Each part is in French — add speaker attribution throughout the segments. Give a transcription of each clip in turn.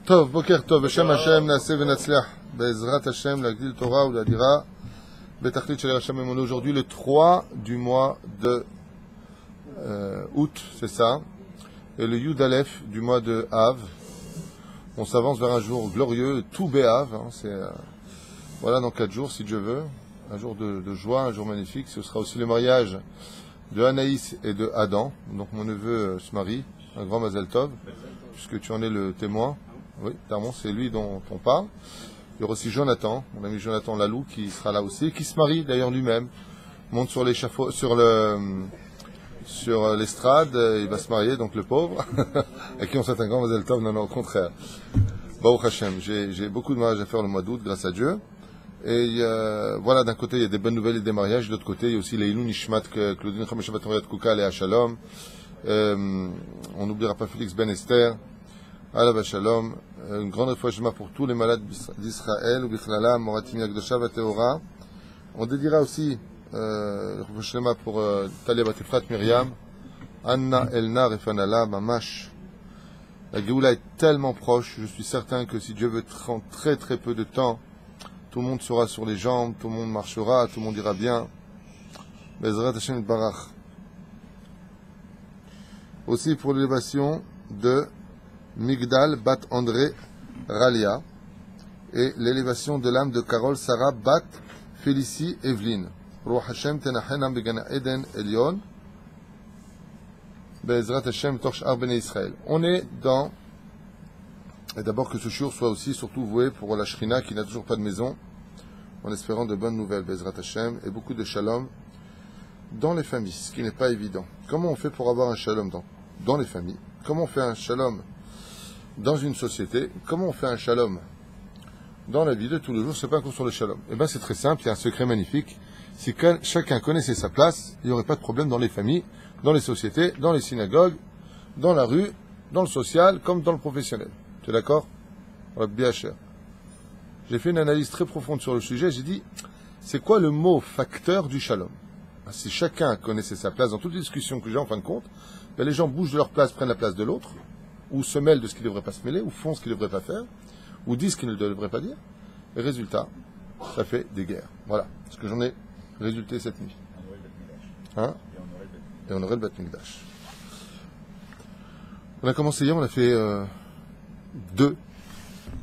Speaker 1: טוב, בוקר טוב, בשם השם נעשה ונצליח בעזרת השם להגדיל תורה ולהדירה בתכלית של השם. On est aujourd'hui le 3 du mois de août, c'est ça, et le Yud Aleph du mois de Av. On s'avance vers un jour glorieux, tout Béav, hein, c'est voilà, dans 4 jours si Dieu veut, un jour de joie, un jour magnifique. Ce sera aussi le mariage de Anaïs et de Adam, donc mon neveu se marie, un grand Mazel Tov, puisque tu en es le témoin. Oui, clairement, c'est lui dont on parle. Il y aura aussi Jonathan, mon ami Jonathan Lalou, qui sera là aussi, qui se marie d'ailleurs lui-même, monte sur l'échafaud, sur l'estrade, il va se marier, donc le pauvre, à qui on souhaite un grand Mazel Tov. Non, au contraire. Baruch Hashem, j'ai beaucoup de mariages à faire le mois d'août, grâce à Dieu. Et voilà, d'un côté il y a des bonnes nouvelles et des mariages, de l'autre côté il y a aussi les Ilou Nishmat, Claudine Chameshavat Kouka, Léa Shalom. On n'oubliera pas Félix Ben Esther. Alav Shalom, une grande réfouachement pour tous les malades d'Israël, ou Bichlala, Moratim Yagdosha, Vateora. On dédiera aussi réfouachement pour Talia Batifrat Myriam, Anna Elna Refanala, Mamash. La Géoula est tellement proche, je suis certain que si Dieu veut en très très peu de temps, tout le monde sera sur les jambes, tout le monde marchera, tout le monde ira bien. Bezrat Hashem Barach. Aussi pour l'élévation de Migdal Bat André Ralia et l'élévation de l'âme de Carole Sarah Bat Félicie Evelyne. Ruach Hashem Tenachenam Begana Eden Elion Bezrat Hashem Torch Ar Bnei Israël. On est dans, et d'abord que ce jour soit aussi surtout voué pour la Shrina qui n'a toujours pas de maison, en espérant de bonnes nouvelles, Bezrat Hashem, et beaucoup de shalom dans les familles, ce qui n'est pas évident. Comment on fait pour avoir un shalom dans les familles? Comment on fait un shalom dans une société? Comment on fait un shalom dans la vie de tous les jours? C'est pas un cours sur le shalom. Eh bien, c'est très simple, il y a un secret magnifique. Si chacun connaissait sa place, il n'y aurait pas de problème dans les familles, dans les sociétés, dans les synagogues, dans la rue, dans le social, comme dans le professionnel. Tu es d'accord? Bien cher. J'ai fait une analyse très profonde sur le sujet. J'ai dit, c'est quoi le mot facteur du shalom? Si chacun connaissait sa place dans toutes les discussions que j'ai en fin de compte, ben les gens bougent de leur place, prennent la place de l'autre, ou se mêlent de ce qu'ils ne devraient pas se mêler, ou font ce qu'ils ne devraient pas faire, ou disent ce qu'ils ne devraient pas dire. Et résultat, ça fait des guerres. Voilà ce que j'en ai résulté cette nuit. Hein? Et on aurait le Bat Mikdash. On a commencé hier, on a fait 2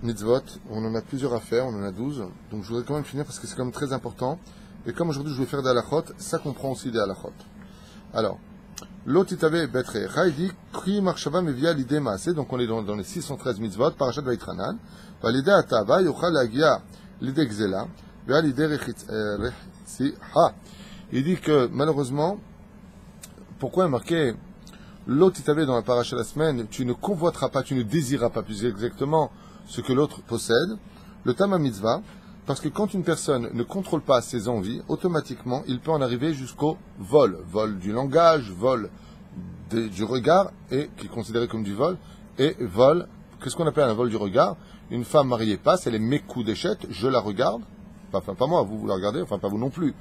Speaker 1: mitzvot. On en a plusieurs à faire, on en a 12. Donc je voudrais quand même finir parce que c'est quand même très important. Et comme aujourd'hui je vais faire des halachot, ça comprend aussi des halachot. Alors, l'autre avait betre. Raïdi, Kri Marshava Mevia l'idée Maasé. Donc on est dans les 613 mitzvot, Parashat Vaitranan. L'idée Atava, Yochal Agia, l'idée Gzela, l'idée Rechitsi Ha. Il dit que malheureusement, pourquoi il marqué l'autre avait dans la paracha de la semaine, tu ne convoiteras pas, tu ne désireras pas plus exactement ce que l'autre possède, le Tama Mitzvah, parce que quand une personne ne contrôle pas ses envies, automatiquement, il peut en arriver jusqu'au vol. Vol du langage, vol du regard, et qui est considéré comme du vol, et vol, qu'est-ce qu'on appelle un vol du regard? Une femme mariée passe, elle est mécoudéchette, je la regarde, enfin pas moi, vous la regardez, enfin pas vous non plus.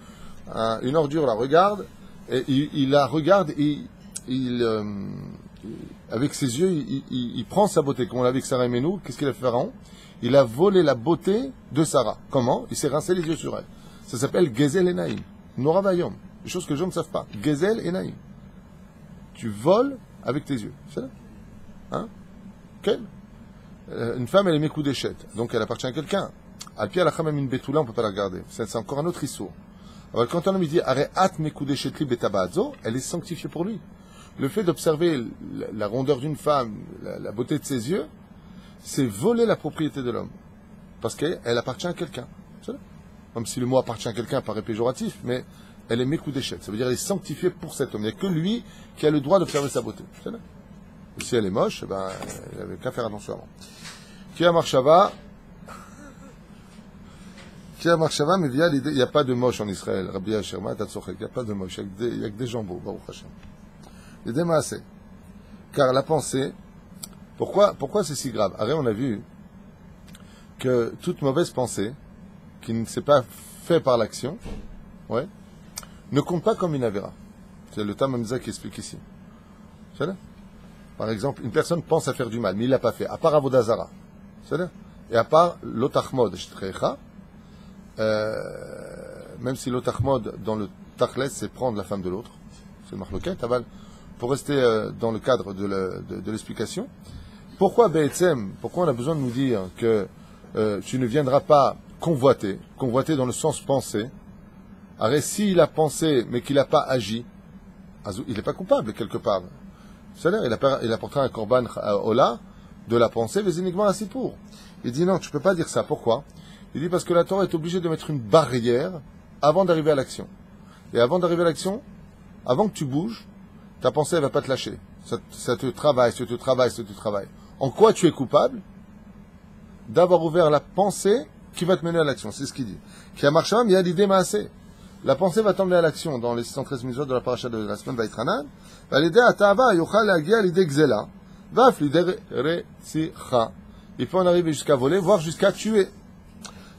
Speaker 1: Une ordure la regarde, et il la regarde, et avec ses yeux, il prend sa beauté. Comme on l'a avec Sarah et Menou, qu'est-ce qu'il a fait Pharaon? Il a volé la beauté de Sarah. Comment? Il s'est rincé les yeux sur elle. Ça s'appelle Gezel et Naïm. Nora Vayom. Des choses que les gens ne savent pas. Gezel et Naïm. Tu voles avec tes yeux. C'est là. Hein? Quelle? Une femme, elle est mécoudéchette. Donc elle appartient à quelqu'un. Alpi alacham min betula, on ne peut pas la regarder. C'est encore un autre issue. Alors quand un homme dit Areat mécoudéchetli betabazo, elle est sanctifiée pour lui. Le fait d'observer la rondeur d'une femme, la beauté de ses yeux, c'est voler la propriété de l'homme. Parce qu'elle appartient à quelqu'un. Même si le mot appartient à quelqu'un paraît péjoratif, mais elle est mécoudéchette. Ça veut dire qu'elle est sanctifiée pour cet homme. Il n'y a que lui qui a le droit d'observer sa beauté. Et si elle est moche, ben, il n'avait qu'à faire attention avant. Qui a marchava, mais via l'idée, il n'y a pas de moche en Israël. Rabbi Asherma, il n'y a pas de moche. Il n'y a que des jambons. Baruch Hashem. L'idée m'a assez. Car la pensée, pourquoi c'est si grave? Arrête, on a vu que toute mauvaise pensée, qui ne s'est pas faite par l'action, ouais, ne compte pas comme une avéra. C'est le Tam Hamza qui explique ici. C'est là. Par exemple, une personne pense à faire du mal, mais il ne l'a pas fait, à part Avodazara. C'est-à-dire, et à part l'otachmod, même si l'otachmod dans le tachles, c'est prendre la femme de l'autre, c'est le marloquet, aval. Pour rester dans le cadre de l'explication, pourquoi Be'etzem, pourquoi on a besoin de nous dire que tu ne viendras pas convoiter dans le sens pensé. Alors s'il a pensé mais qu'il n'a pas agi, il n'est pas coupable quelque part. C'est-à-dire, il apportera un korban ola de la pensée, mais uniquement assez pour. Il dit non, tu ne peux pas dire ça. Pourquoi? Il dit parce que la Torah est obligée de mettre une barrière avant d'arriver à l'action. Et avant d'arriver à l'action, avant que tu bouges, ta pensée ne va pas te lâcher. Ça te travaille, ça te travaille, ça te travaille. En quoi tu es coupable? D'avoir ouvert la pensée qui va te mener à l'action. C'est ce qu'il dit. Qui a marché, mais il y a l'idée massée. La pensée va t'emmener à l'action dans les 613 mitzvot de la paracha de la semaine Vaïtranan. L'idée atava yochal lagia l'idée gzela. Vaf l'idée retzicha. Il peut en arriver jusqu'à voler, voire jusqu'à tuer.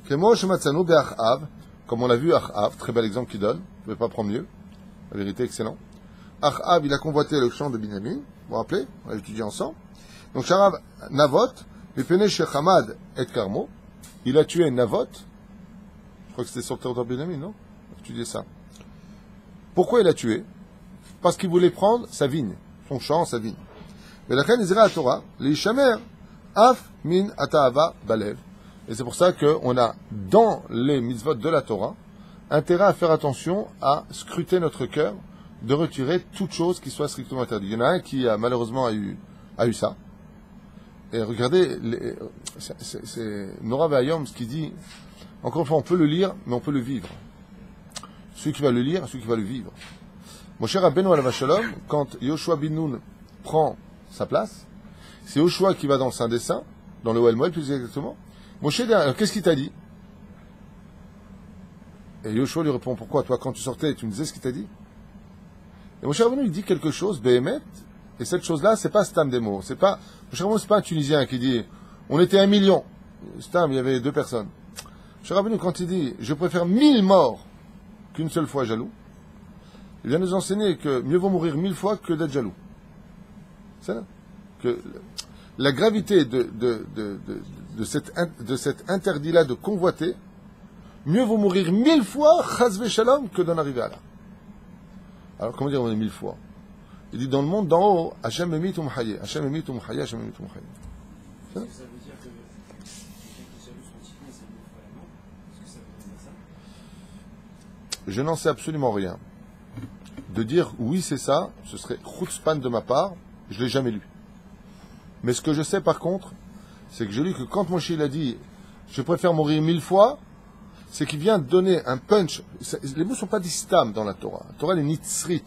Speaker 1: Comme on l'a vu Achav, très bel exemple qu'il donne. Je ne vais pas prendre mieux. La vérité, excellent. Achav, il a convoité le champ de Binyamin. Vous vous rappelez? On l'a étudié ensemble. Donc Sharav Navot, Mipene Shechamad et Karmo. Il a tué Navot. Je crois que c'était sur le territoire de Binyamin, non? Étudier ça. Pourquoi il a tué? Parce qu'il voulait prendre sa vigne, son champ, sa vigne. Mais la reine Israël Torah, les Shamer, Af min Atahava Balev. Et c'est pour ça qu'on a, dans les mitzvot de la Torah, intérêt à faire attention à scruter notre cœur, de retirer toute chose qui soit strictement interdite. Il y en a un qui a malheureusement a eu ça. Et regardez, c'est Nora Vayom, ce qui dit, encore une fois, on peut le lire, mais on peut le vivre. Celui qui va le lire, celui qui va le vivre. Moshe Rabbeinu alav shalom, quand Yoshua bin Nun prend sa place, c'est Yoshua qui va dans le Saint des Saints, dans le Ohel Moed plus exactement. Moshe dit, alors qu'est-ce qu'il t'a dit? Et Yoshua lui répond, pourquoi toi quand tu sortais tu me disais ce qu'il t'a dit? Et Moshe Rabbeinu il dit quelque chose, Behemet, et cette chose-là c'est pas Stam des mots, c'est pas, Moshe Rabbeinu c'est pas un Tunisien qui dit, on était 1 million, Stam il y avait 2 personnes. Moshe Rabbeinu quand il dit, je préfère 1000 morts qu'une seule fois jaloux, il vient nous enseigner que mieux vaut mourir 1000 fois que d'être jaloux. C'est là que la gravité de cet interdit-là de convoiter, mieux vaut mourir 1000 fois, chas shalom, que d'en arriver à là. Alors, comment dire on est 1000 fois? Il dit dans le monde d'en haut, Hashem emit umhaye, Hashem emit umhaye, Hashem emit umhaye.
Speaker 2: Est-ce que ça veut dire que quelqu'un qui est jaloux son c'est 1000 fois la mort? Est-ce que ça veut dire ça?
Speaker 1: Je n'en sais absolument rien. De dire oui c'est ça, ce serait chutzpan de ma part, je ne l'ai jamais lu. Mais ce que je sais par contre, c'est que j'ai lu que quand Moshe il a dit je préfère mourir 1000 fois, c'est qu'il vient donner un punch. Les mots ne sont pas distam dans la Torah. La Torah elle est nitzrit.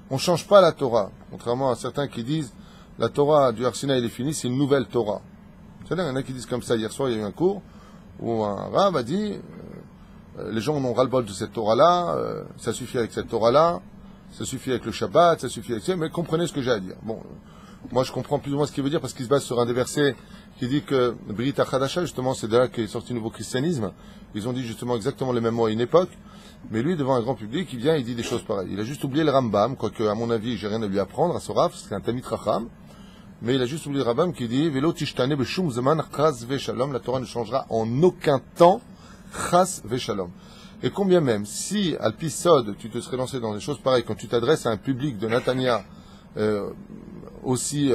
Speaker 1: On ne change pas la Torah. Contrairement à certains qui disent la Torah du Har Sinaï est finie, c'est une nouvelle Torah. C'est-à-dire, il y en a qui disent comme ça. Hier soir, il y a eu un cours où un rav a dit les gens en ont ras-le-bol de cette Torah-là, ça suffit avec cette Torah-là, ça suffit avec le Shabbat, ça suffit avec ça, mais comprenez ce que j'ai à dire. Bon, moi je comprends plus ou moins ce qu'il veut dire parce qu'il se base sur un des versets qui dit que Brit HaChadasha, justement, c'est de là qu'est sorti le nouveau christianisme. Ils ont dit justement exactement les mêmes mots à une époque, mais lui, devant un grand public, il vient et il dit des choses pareilles. Il a juste oublié le Rambam, quoique, à mon avis, j'ai rien à lui apprendre à ce Rav, c'est un Tamit Racham, mais il a juste oublié le Rambam qui dit Velo tishtane b'shum zaman chas v'shalom, la Torah ne changera en aucun temps chas v'shalom. Et combien même, si, à l'Pisod, tu te serais lancé dans des choses pareilles, quand tu t'adresses à un public de Natania aussi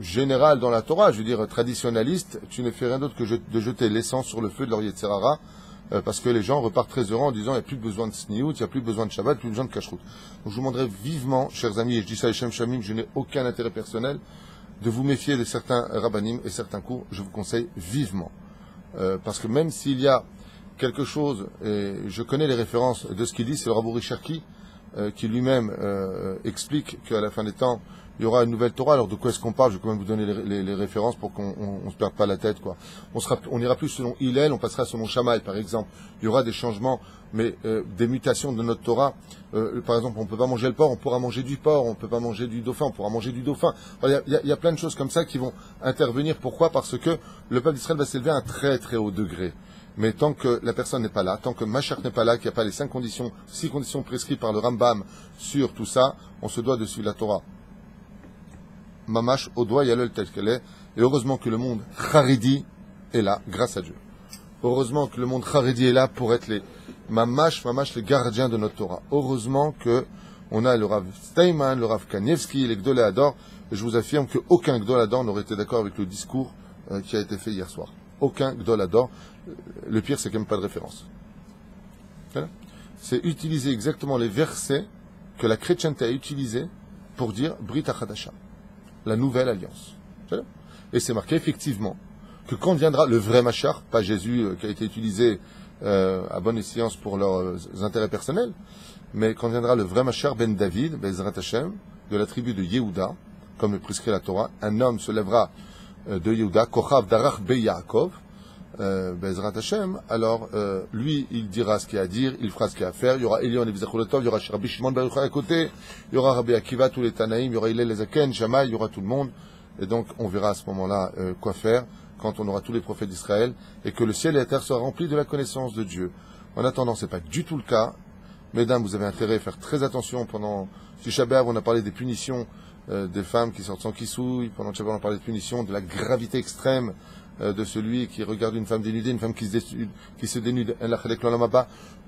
Speaker 1: général dans la Torah, je veux dire traditionnaliste, tu ne fais rien d'autre que de jeter l'essence sur le feu de leur Yetzerara, parce que les gens repartent très heureux en disant il n'y a plus besoin de sniout, il n'y a plus besoin de Shabbat, plus besoin de kashrut. Donc je vous demanderai vivement, chers amis, et je dis ça à Shem Shamim, je n'ai aucun intérêt personnel, de vous méfier de certains rabbanim et certains cours, je vous conseille vivement. Parce que même s'il y a quelque chose, et je connais les références de ce qu'il dit, c'est le Rabbi Cherki qui lui-même explique qu'à la fin des temps, il y aura une nouvelle Torah. Alors de quoi est-ce qu'on parle? Je vais quand même vous donner les références pour qu'on ne se perde pas la tête, quoi. On ira plus selon Hillel, on passera selon Shammai, par exemple. Il y aura des changements, mais des mutations de notre Torah. Par exemple, on ne peut pas manger le porc, on pourra manger du porc, on ne peut pas manger du dauphin, on pourra manger du dauphin. Il y a plein de choses comme ça qui vont intervenir. Pourquoi? Parce que le peuple d'Israël va s'élever à un très très haut degré. Mais tant que la personne n'est pas là, tant que Mashiach n'est pas là, qu'il n'y a pas les 6 conditions prescrites par le Rambam sur tout ça, on se doit de suivre la Torah. mamash au doigt Yalel tel qu'elle est. Et heureusement que le monde Haredi est là, grâce à Dieu. Heureusement que le monde Haredi est là pour être les mamash, les gardiens de notre Torah. Heureusement que on a le Rav Steinman, le Rav Kanievski, les Gdolé Hador. Et je vous affirme qu'aucun Gdolé Hador n'aurait été d'accord avec le discours qui a été fait hier soir. Aucun Gdolé Hador. Le pire, c'est qu'il n'y a même pas de référence. Voilà. C'est utiliser exactement les versets que la chrétienté a utilisés pour dire Brit HaChadasha, la nouvelle alliance. Voilà. Et c'est marqué effectivement que quand viendra le vrai Machar, pas Jésus qui a été utilisé à bonne escient pour leurs intérêts personnels, mais quand viendra le vrai Machar ben David, Bezrat Hashem, de la tribu de Yehuda, comme le prescrit la Torah, un homme se lèvera de Yehuda, Kochav Darach Be Yaakov, Bezrat Hashem, alors lui, il dira ce qu'il y a à dire, il fera ce qu'il y a à faire, il y aura Elion et Vizacholatov, il y aura Rabbi Shimon Bar Yochai à côté, il y aura Rabbi Akiva, tous les Tanaïm, il y aura Hillel Zaken, Shammai, il y aura tout le monde, et donc on verra à ce moment-là quoi faire, quand on aura tous les prophètes d'Israël, et que le ciel et la terre soient remplis de la connaissance de Dieu. En attendant, ce n'est pas du tout le cas. Mesdames, vous avez intérêt à faire très attention pendant Tisha B'Av, on a parlé des punitions des femmes qui sortent sans kissouille, pendant Tisha B'Av, on a parlé des punitions, de la gravité extrême de celui qui regarde une femme dénudée, une femme qui se dénude,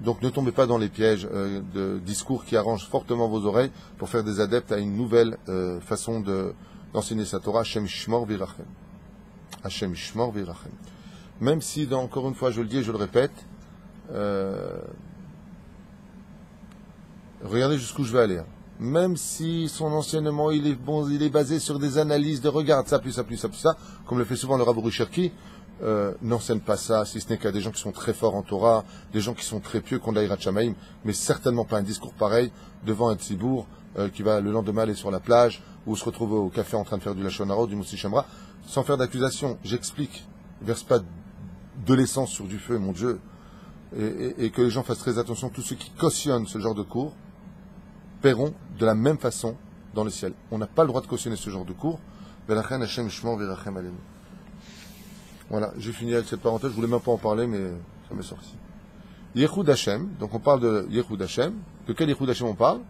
Speaker 1: donc ne tombez pas dans les pièges de discours qui arrangent fortement vos oreilles pour faire des adeptes à une nouvelle façon d'enseigner sa Torah, Hashem Yishmor V'Yirachem. Hashem Yishmor V'Yirachem. Même si, encore une fois, je le dis et je le répète, regardez jusqu'où je vais aller. Même si son enseignement il est bon, il est basé sur des analyses de regarde ça, plus ça, plus ça, plus ça, comme le fait souvent le Rav Uri Cherki, n'enseigne pas ça, si ce n'est qu'à des gens qui sont très forts en Torah, des gens qui sont très pieux, qu'on a Yirat Shamaim, mais certainement pas un discours pareil devant un tzibour qui va le lendemain aller sur la plage ou se retrouver au café en train de faire du Lachon Hara, du Moussi Shamra, sans faire d'accusation. J'explique, verse pas de l'essence sur du feu, mon Dieu, et que les gens fassent très attention. Tous ceux qui cautionnent ce genre de cours paieront de la même façon dans le ciel. On n'a pas le droit de cautionner ce genre de cours. Voilà, j'ai fini avec cette parenthèse, je voulais même pas en parler, mais ça m'est sorti. Yehud Hashem, donc on parle de Yehud Hashem. De quel Yehud Hashem on parle?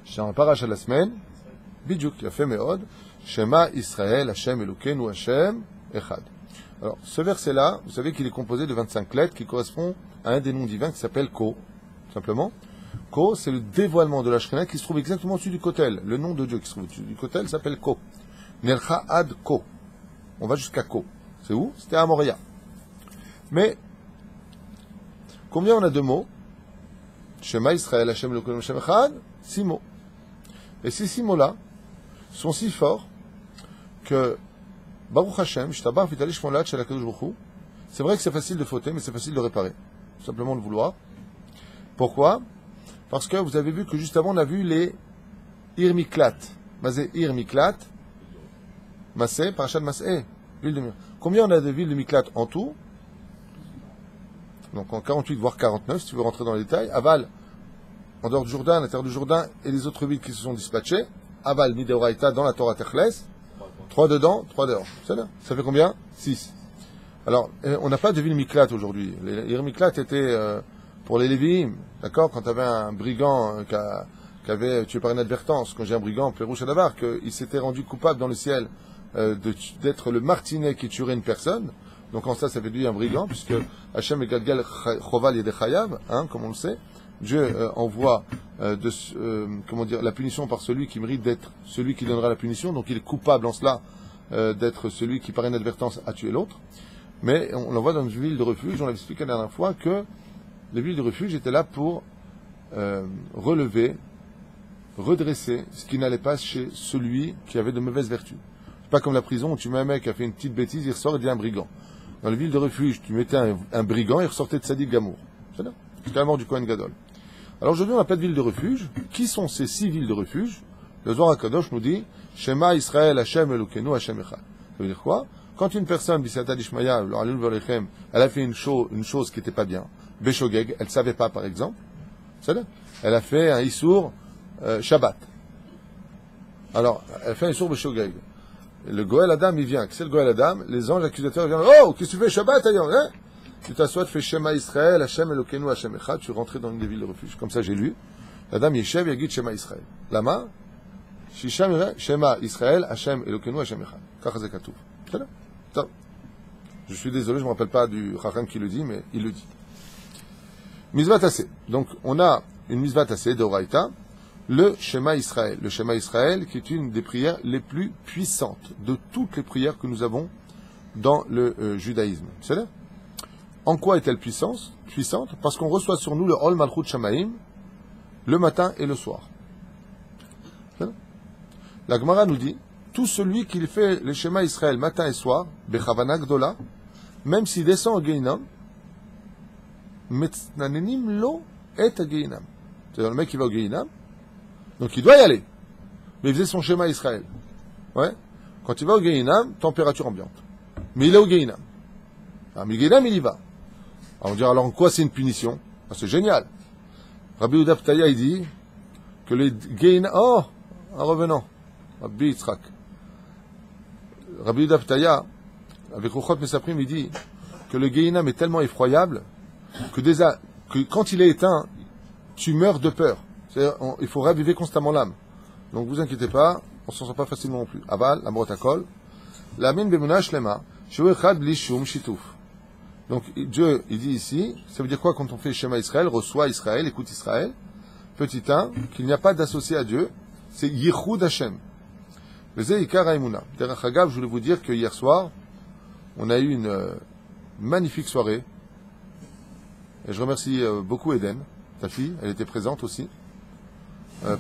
Speaker 1: C'est un parasha de la semaine. Bidjouk, il a fait Meod. Shema Israël, Hashem Elokeinu, Hashem Echad. Alors, ce verset-là, vous savez qu'il est composé de 25 lettres qui correspondent à un des noms divins qui s'appelle Ko, simplement. Ko, c'est le dévoilement de la Shekhinah qui se trouve exactement au-dessus du Kotel. Le nom de Dieu qui se trouve au-dessus du Kotel s'appelle Ko. Nelcha Ad Ko. On va jusqu'à Ko. C'est où? C'était à Moria. Mais, combien on a de mots? Shema Israël, Hashem Elokeinu, Hashem Echad, 6 mots. Et ces 6 mots-là sont si forts que Baruch Hashem, Shtabar Vitali Shmonlat Shel HaKadosh Baruch Hu, c'est vrai que c'est facile de fauter, mais c'est facile de réparer. Tout simplement de vouloir. Pourquoi? Parce que vous avez vu que juste avant, on a vu les Irmiklat. Mazé Irmiklat, Masé, Parashat Masé, ville de Mir. Combien on a de villes de Miklat en tout? Donc en 48, voire 49, si tu veux rentrer dans les détails. Aval, en dehors du Jourdain, à l'intérieur du Jourdain, et les autres villes qui se sont dispatchées. Aval, Mideoraita, dans la Torah Techles. 3 dedans, 3 dehors. C'est là. Ça fait combien? 6. Alors, on n'a pas de ville Miklat aujourd'hui. Les Miklat étaient pour les Lévi'im. D'accord? Quand tu avais un brigand qui avait tué par inadvertance, quand j'ai un brigand, Pérouche à Davar, qu'il s'était rendu coupable dans le ciel d'être le martinet qui tuerait une personne. Donc en ça veut dire un brigand, puisque Hachem et Galgal Choval Yedechayav, comme on le sait. Dieu envoie la punition par celui qui mérite d'être celui qui donnera la punition, donc il est coupable en cela d'être celui qui par inadvertance a tué l'autre. Mais on l'envoie dans une ville de refuge. On l'avait expliqué la dernière fois que les villes de refuge étaient là pour relever, redresser ce qui n'allait pas chez celui qui avait de mauvaises vertus. C'est pas comme la prison où tu mets un mec qui a fait une petite bêtise, il ressort et devient un brigand. Dans les villes de refuge, tu mettais un brigand, il ressortait de Sadiq Gamour. C'est là. C'est la mort du Kohen Gadol. Alors aujourd'hui, on n'a pas de ville de refuge. Qui sont ces 6 villes de refuge? Le Zohar HaKadosh nous dit Shema Israël Hashem Elokeinu Hashem Echad. Ça veut dire quoi? Quand une personne, B'Siyata Dishmaya, elle a fait une chose qui n'était pas bien, Beshogeg, elle ne savait pas par exemple, elle a fait un Issour Shabbat. Alors, elle fait un Issour Beshogeg. Le Goël Adam, il vient. C'est le Goël Adam, les anges accusateurs viennent. Oh, qu'est-ce que tu fais Shabbat ailleurs, hein? Tu t'assois, tu fais Shema Israël, Hashem Elokeinu Hashem Echad, tu rentres dans une des villes de refuge. Comme ça, j'ai lu. Adam Yeshev Yagid Shema Israël. Lama, Shema Israël, Hashem Elokeinu, Hashem Echad. Kach ze katuv. C'est là. Top. Je suis désolé, je ne me rappelle pas du Chacham qui le dit, mais il le dit. Mitzvah tassé. Donc, on a une mitzvah tassé d'Oraïta, le Shema Israël. Le Shema Israël, qui est une des prières les plus puissantes de toutes les prières que nous avons dans le judaïsme. C'est là. En quoi est-elle puissante? Parce qu'on reçoit sur nous le Ol Malchut Shamaim le matin et le soir. La Gemara nous dit, tout celui qui fait le Shema Israël matin et soir, Bechavana Gdola, même s'il descend au Geinam, Metznanenim lo et à Geinam. C'est-à-dire le mec qui va au Geinam, donc il doit y aller. Mais il faisait son Shema Israël. Ouais. Quand il va au Geinam, température ambiante. Mais il est au Geinam. Ah, mais Geinam, il y va. Alors on dirait, alors en quoi c'est une punition? Ah, c'est génial. Rabbi Yehuda Ptaya, il dit que les Geinam... Oh, en revenant. Rabbi Yitzhak. Rabbi Yehuda Ptaya, avec Ruchot Mesaprim, il dit que le Geinam est tellement effroyable que quand il est éteint, tu meurs de peur. C'est-à-dire, il faut raviver constamment l'âme. Donc vous inquiétez pas, on s'en sort pas facilement non plus. Aval, la brotakol, la min bemuna shlema, shouechad bli shum shituf. Donc Dieu, il dit ici, ça veut dire quoi quand on fait Shema Israël, reçoit Israël, écoute Israël, petit 1, qu'il n'y a pas d'associé à Dieu, c'est Yichud Hashem. Veze Ikar Haimuna. Derech Hagav, je voulais vous dire que hier soir, on a eu une magnifique soirée, et je remercie beaucoup Eden, ta fille, elle était présente aussi,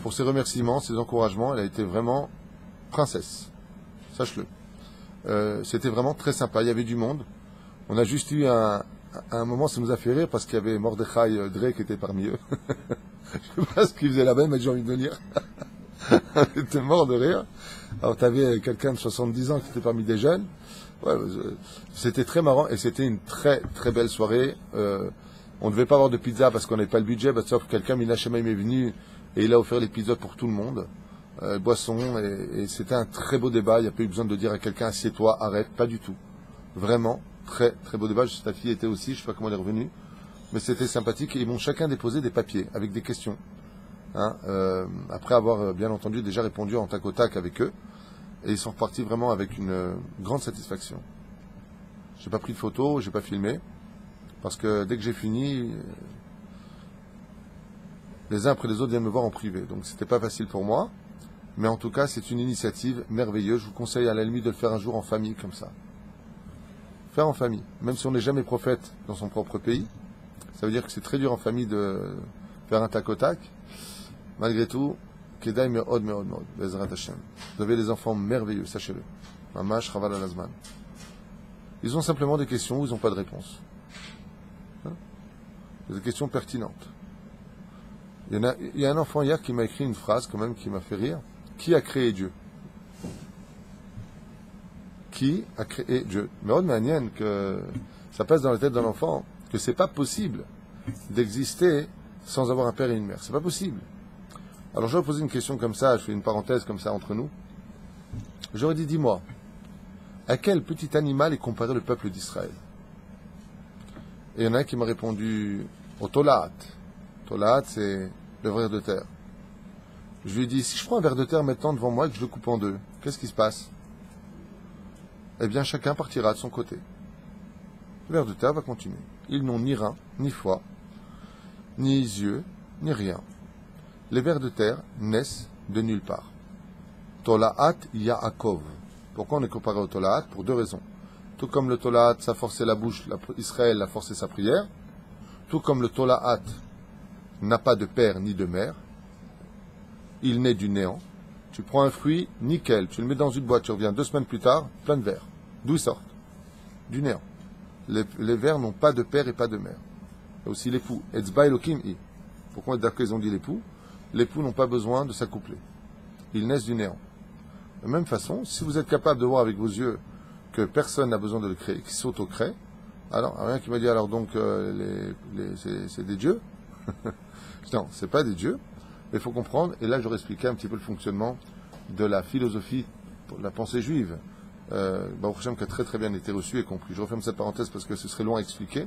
Speaker 1: pour ses remerciements, ses encouragements, elle a été vraiment princesse, sache-le. C'était vraiment très sympa, il y avait du monde. On a juste eu un moment, ça nous a fait rire parce qu'il y avait Mordechai Drey qui était parmi eux. Je sais pas ce qu'il faisait là-bas, mais j'ai envie de le dire. Il était mort de rire. Alors tu avais quelqu'un de 70 ans qui était parmi des jeunes. Ouais, c'était très marrant et c'était une très très belle soirée. On ne devait pas avoir de pizza parce qu'on n'avait pas le budget, sauf que quelqu'un, Mina Shemaim, est venu et il a offert les pizzas pour tout le monde. Boissons, et c'était un très beau débat. Il n'y a pas eu besoin de dire à quelqu'un assieds-toi, arrête, pas du tout. Vraiment. Très, très beau débat. Ta fille était aussi, je ne sais pas comment elle est revenue, mais c'était sympathique. Et ils m'ont chacun déposé des papiers avec des questions. Hein, après avoir, bien entendu, déjà répondu en tac au tac avec eux. Et ils sont repartis vraiment avec une grande satisfaction. J'ai pas pris de photos, j'ai pas filmé, parce que dès que j'ai fini, les uns après les autres viennent me voir en privé. Donc c'était pas facile pour moi. Mais en tout cas, c'est une initiative merveilleuse. Je vous conseille à la limite de le faire un jour en famille, comme ça. Faire en famille, même si on n'est jamais prophète dans son propre pays, ça veut dire que c'est très dur en famille de faire un tac au tac. Malgré tout, Kedai me'od me'od me'od, Bezrat Hashem. Vous avez des enfants merveilleux, sachez-le. Mamash Chaval al-Azman. Ils ont simplement des questions où ils n'ont pas de réponse. Hein? Des questions pertinentes. Il y a un enfant hier qui m'a écrit une phrase quand même qui m'a fait rire. Qui a créé Dieu? Qui a créé Dieu? Mais on m'anienne que ça passe dans la tête d'un enfant que c'est pas possible d'exister sans avoir un père et une mère. C'est pas possible. Alors j'aurais posé une question comme ça, je fais une parenthèse comme ça entre nous. J'aurais dit, dis-moi, à quel petit animal est comparé le peuple d'Israël? Et il y en a un qui m'a répondu au Tolaat. Tolaat, c'est le ver de terre. Je lui ai dit, si je prends un ver de terre maintenant devant moi et que je le coupe en deux, qu'est-ce qui se passe? Eh bien, chacun partira de son côté. Le ver de terre va continuer. Ils n'ont ni rein, ni foie, ni yeux, ni rien. Les vers de terre naissent de nulle part. Tolaat Yaakov. Pourquoi on est comparé au Tolaat? Pour deux raisons. Tout comme le Tolaat, sa force c'est la bouche, Israël, la force c'est sa prière. Tout comme le Tolaat n'a pas de père ni de mère, il naît du néant. Tu prends un fruit, nickel, tu le mets dans une boîte, tu reviens 2 semaines plus tard, plein de vers. D'où ils sortent? Du néant. Les vers n'ont pas de père et pas de mère. Il y a aussi l'époux. Etzba Elokim I. Pourquoi ils ont dit l'époux? L'époux n'ont pas besoin de s'accoupler. Ils naissent du néant. De la même façon, si vous êtes capable de voir avec vos yeux que personne n'a besoin de le créer, qui s'auto-crée, alors, rien qui m'a dit, alors donc, c'est des dieux? Non, c'est pas des dieux. Mais il faut comprendre, et là j'aurais expliqué un petit peu le fonctionnement de la philosophie, de la pensée juive, Baruch Hashem, qui a très très bien été reçu et compris. Je referme cette parenthèse parce que ce serait long à expliquer,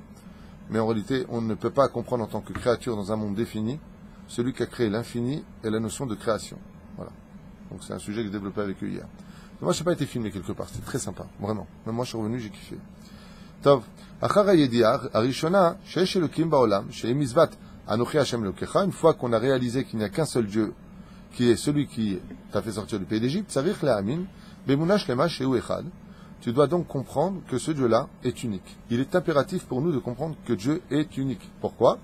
Speaker 1: mais en réalité, on ne peut pas comprendre en tant que créature dans un monde défini celui qui a créé l'infini et la notion de création. Voilà. Donc c'est un sujet que j'ai développé avec eux hier. Mais moi, je n'ai pas été filmé quelque part. C'était très sympa, vraiment. Même moi, je suis revenu, j'ai kiffé. Tov. Achar הידיעה הראשונה שיש אלוקים בעולם, שהיא מצוות אנוכי השם אלוקיך, une fois qu'on a réalisé qu'il n'y a qu'un seul Dieu, qui est celui qui t'a fait sortir du pays d'Égypte, צריך להאמין באמונה שלמה שהוא אחד. Tu dois donc comprendre que ce Dieu-là est unique. Il est impératif pour nous de comprendre que Dieu est unique. Pourquoi?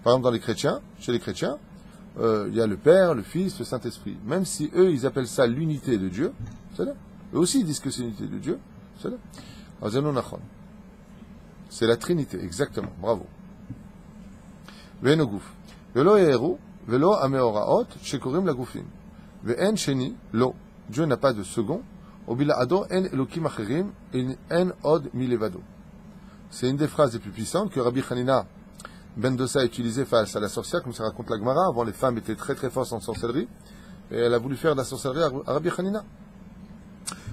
Speaker 1: Par exemple, dans les chrétiens, chez les chrétiens, il y a le Père, le Fils, le Saint-Esprit. Même si eux, ils appellent ça l'unité de Dieu, c'est là. Eux aussi, ils disent que c'est l'unité de Dieu, c'est là. C'est la Trinité, exactement. Bravo. Ve'en guf. Ve'lo ye'eru, ve'lo ameoraot, shekorim la gufim. Ve'en sheni, lo. Dieu n'a pas de second. Obila'ado en elokim acherim, en od milevado. C'est une des phrases les plus puissantes que Rabbi Hanina Ben Dosa a utilisée face à la sorcière, comme ça raconte la Gemara. Avant, les femmes étaient très très fortes en sorcellerie. Et elle a voulu faire de la sorcellerie à Rabbi Hanina.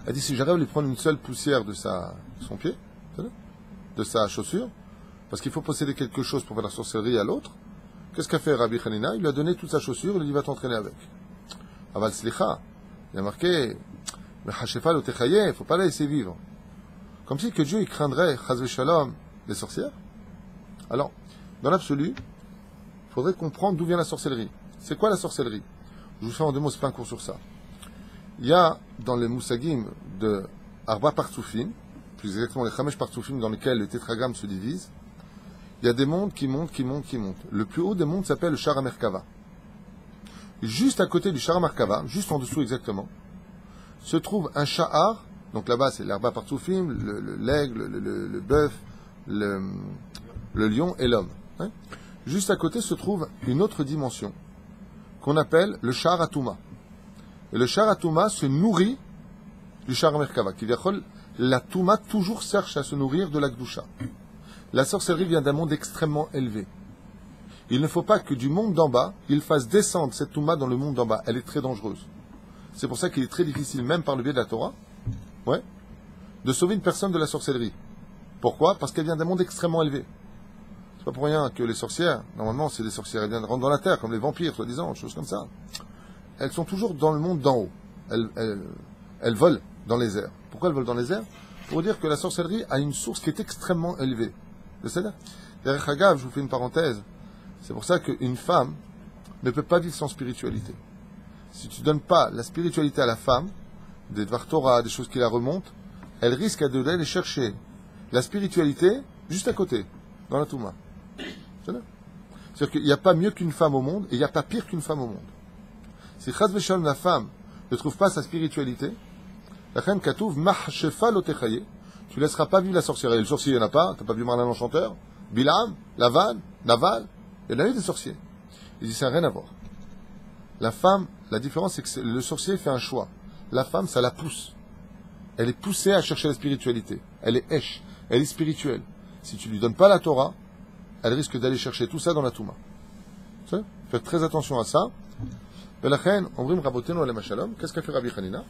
Speaker 1: Elle dit, si j'arrive à lui prendre une seule poussière de son pied, de sa chaussure, parce qu'il faut posséder quelque chose pour faire la sorcellerie à l'autre, qu'est-ce qu'a fait Rabbi Hanina? Il lui a donné toute sa chaussure, il lui dit, va t'entraîner avec. Aval Slicha, il a marqué, il ne faut pas la laisser vivre. Comme si que Dieu il craindrait, Chazve Shalom, les sorcières. Alors, dans l'absolu, il faudrait comprendre d'où vient la sorcellerie. C'est quoi la sorcellerie? Je vous fais en deux mots, c'est pas un cours sur ça. Il y a dans les moussagim de Arba Partsoufim, plus exactement les Chamesh Partsoufim dans lesquels le tétragramme se divise, il y a des mondes qui montent. Le plus haut des mondes s'appelle le Shara Merkava. Juste à côté du Shara Merkava, juste en dessous exactement, se trouve un Sha'ar, donc là-bas c'est l'Arba Partsoufim, l'aigle, le bœuf, le lion et l'homme. Hein. Juste à côté se trouve une autre dimension qu'on appelle le Sha'ar Atuma. Et le Sha'ar Atuma se nourrit du Sha'ar Merkava. La Touma toujours cherche à se nourrir de la Gdusha. La sorcellerie vient d'un monde extrêmement élevé. Il ne faut pas que du monde d'en bas, il fasse descendre cette Touma dans le monde d'en bas. Elle est très dangereuse. C'est pour ça qu'il est très difficile, même par le biais de la Torah, de sauver une personne de la sorcellerie. Pourquoi? Parce qu'elle vient d'un monde extrêmement élevé. C'est pas pour rien que les sorcières, normalement c'est des sorcières, elles viennent rentrer dans la terre, comme les vampires, soi-disant, choses comme ça. Elles sont toujours dans le monde d'en haut. Elles volent dans les airs. Pourquoi elles volent dans les airs? Pour dire que la sorcellerie a une source qui est extrêmement élevée. Vous savez? Derrière Hagav, je vous fais une parenthèse. C'est pour ça qu'une femme ne peut pas vivre sans spiritualité. Si tu ne donnes pas la spiritualité à la femme, des Dvar Torah, des choses qui la remontent, elle risque d'aller chercher la spiritualité juste à côté, dans la Touma. C'est-à-dire qu'il n'y a pas mieux qu'une femme au monde, et il n'y a pas pire qu'une femme au monde. Si Chaz V'Shalom, la femme, ne trouve pas sa spiritualité, la Chen Katouv, Mahshefa Lotechaye, tu ne laisseras pas vivre la sorcière. Et le sorcier, il n'y en a pas, tu n'as pas vu Marlin l'Enchanteur, Bilam, Laval, Naval, il y en a eu des sorciers. Il dit, ça n'a rien à voir. La femme, la différence, c'est que le sorcier fait un choix. La femme, ça la pousse. Elle est poussée à chercher la spiritualité. Elle est esh, elle est spirituelle. Si tu ne lui donnes pas la Torah, elle risque d'aller chercher tout ça dans la Touma. Faites très attention à ça. Qu'est-ce qu'a fait Rabbi Hanina?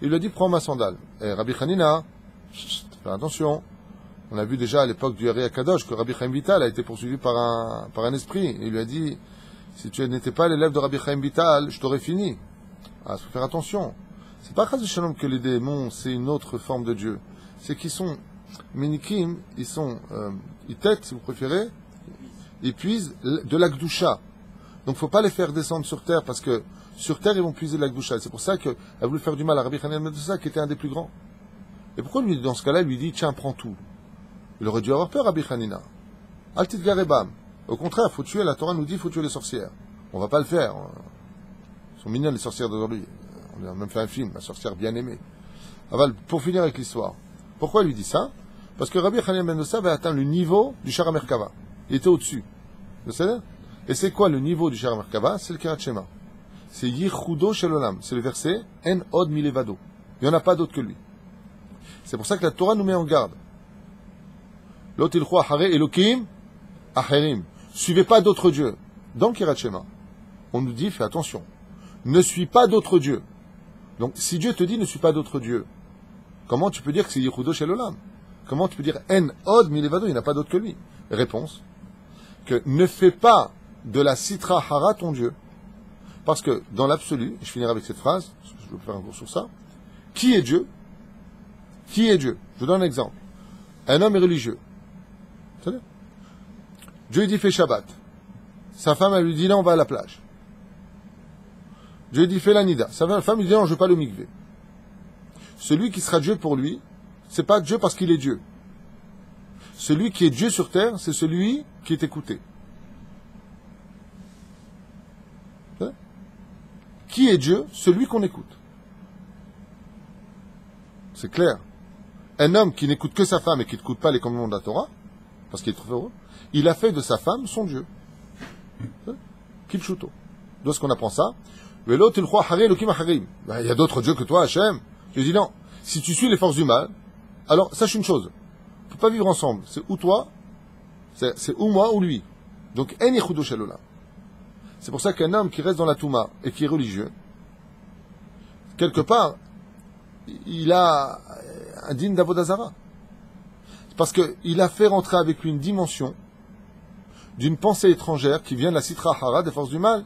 Speaker 1: Il lui a dit, prends ma sandale. Et Rabbi Hanina, fais attention. On a vu déjà à l'époque du Ari Akadosh que Rabbi Chaim Vital a été poursuivi par un esprit. Il lui a dit, si tu n'étais pas l'élève de Rabbi Chaim Vital, je t'aurais fini. Ah, il faut faire attention. C'est pas Chaz Shalom que les démons, c'est une autre forme de Dieu. C'est qu'ils sont minikim, ils têtent, si vous préférez, ils puisent de la Gdusha. Donc il ne faut pas les faire descendre sur terre, parce que sur terre, ils vont puiser de la Gdusha. C'est pour ça qu'elle a voulu faire du mal à Rabbi Hanina Ben Dosa, qui était un des plus grands. Et pourquoi lui, dans ce cas-là, il lui dit, tiens, prends tout? Il aurait dû avoir peur, Rabbi Hanina. Altit Garebam. Au contraire, faut tuer, la Torah nous dit, faut tuer les sorcières. On va pas le faire. Elles sont mignonnes, les sorcières d'aujourd'hui. On a même fait un film, la sorcière bien aimée. Aval, pour finir avec l'histoire. Pourquoi il lui dit ça? Parce que Rabbi Hanina Ben Dosa va atteindre le niveau du Shara Merkava. Il était au-dessus. Vous savez? Et c'est quoi le niveau du Shara Merkava? C'est le Kirat Shema. C'est Yichudo Shel Olam. C'est le verset En Od Milevado. Il n'y en a pas d'autre que lui. C'est pour ça que la Torah nous met en garde. Lotilchu Ahare Elokim Acherim. Suivez pas d'autres dieux. Dans Kirat Shema, on nous dit, fais attention. Ne suis pas d'autres dieux. Donc, si Dieu te dit ne suis pas d'autres dieux, comment tu peux dire que c'est Yichudo Shel Olam? Comment tu peux dire En Od Milevado? Il n'y en a pas d'autre que lui. Réponse. Que ne fais pas de la Sitra Hara ton Dieu. Parce que, dans l'absolu, et je finirai avec cette phrase, parce que je veux faire un cours sur ça, qui est Dieu? Qui est Dieu? Je vous donne un exemple. Un homme est religieux. Vous savez? Dieu dit fais Shabbat. Sa femme, elle lui dit là, on va à la plage. Dieu dit fais la nida. Sa femme lui dit non, je ne veux pas le mikvé. Celui qui sera Dieu pour lui, c'est pas Dieu parce qu'il est Dieu. Celui qui est Dieu sur terre, c'est celui qui est écouté. Hein? Qui est Dieu? Celui qu'on écoute. C'est clair. Un homme qui n'écoute que sa femme et qui n'écoute pas les commandements de la Torah, parce qu'il est trop heureux, il a fait de sa femme son Dieu. Kipchuto. D'où est-ce qu'on apprend ça? Il y a d'autres dieux que toi, Hachem. Je dis non. Si tu suis les forces du mal, alors sache une chose. On ne peut pas vivre ensemble. C'est ou toi, c'est ou moi ou lui. Donc, en yichudo shel olam. C'est pour ça qu'un homme qui reste dans la Touma et qui est religieux, quelque part, il a un digne d'Avodazara. Parce qu'il a fait rentrer avec lui une dimension d'une pensée étrangère qui vient de la Sitra Hara, des forces du mal.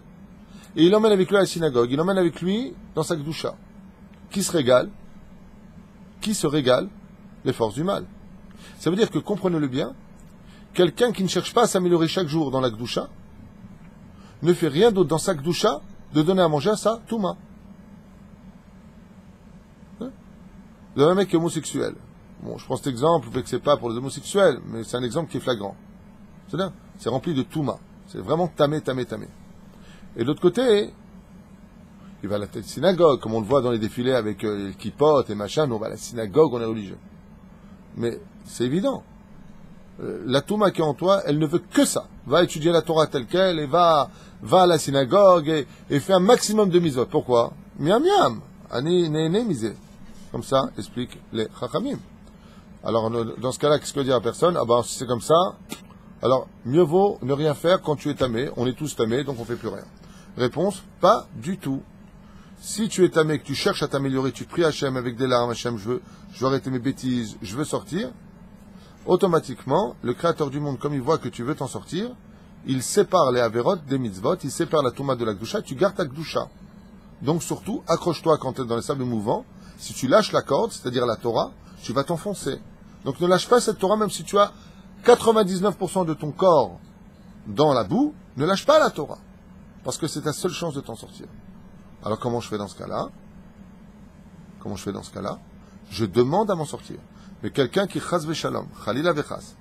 Speaker 1: Et il l'emmène avec lui à la synagogue, il l'emmène avec lui dans sa Gdusha. Qui se régale? Qui se régale? Les forces du mal. Ça veut dire que, comprenez-le bien, quelqu'un qui ne cherche pas à s'améliorer chaque jour dans la Gdusha ne fait rien d'autre dans sa Gdusha de donner à manger à sa Touma. Vous avez un mec qui est homosexuel. Bon, je prends cet exemple, vous ne que c'est pas pour les homosexuels, mais c'est un exemple qui est flagrant. C'est-à-dire, c'est rempli de Touma. C'est vraiment tamé. Et de l'autre côté, il va à la synagogue, comme on le voit dans les défilés avec les kippotes et machin, nous on va à la synagogue, on est religieux. Mais c'est évident. La Touma qui est en toi, elle ne veut que ça. Va étudier la Torah telle qu'elle et va à la synagogue et fait un maximum de misot. Pourquoi? Miam, ani ne misé. Comme ça, explique les chachamim. Alors, dans ce cas-là, qu'est-ce que dit la personne? Ah ben, si c'est comme ça, alors, mieux vaut ne rien faire quand tu es tamé. On est tous tamés, donc on ne fait plus rien. Réponse, pas du tout. Si tu es tamé, que tu cherches à t'améliorer, tu pries Hachem avec des larmes, Hachem, je veux arrêter mes bêtises, je veux sortir, automatiquement, le Créateur du monde, comme il voit que tu veux t'en sortir, il sépare les Averot des mitzvot, il sépare la Touma de la Gdusha, tu gardes ta Gdusha. Donc surtout, accroche-toi quand tu es dans les sables mouvants. Si tu lâches la corde, c'est-à-dire la Torah, tu vas t'enfoncer. Donc ne lâche pas cette Torah, même si tu as 99% de ton corps dans la boue, ne lâche pas la Torah. Parce que c'est ta seule chance de t'en sortir. Alors comment je fais dans ce cas-là? Je demande à m'en sortir. Mais quelqu'un qui chas v'shalom, chalila v'chas,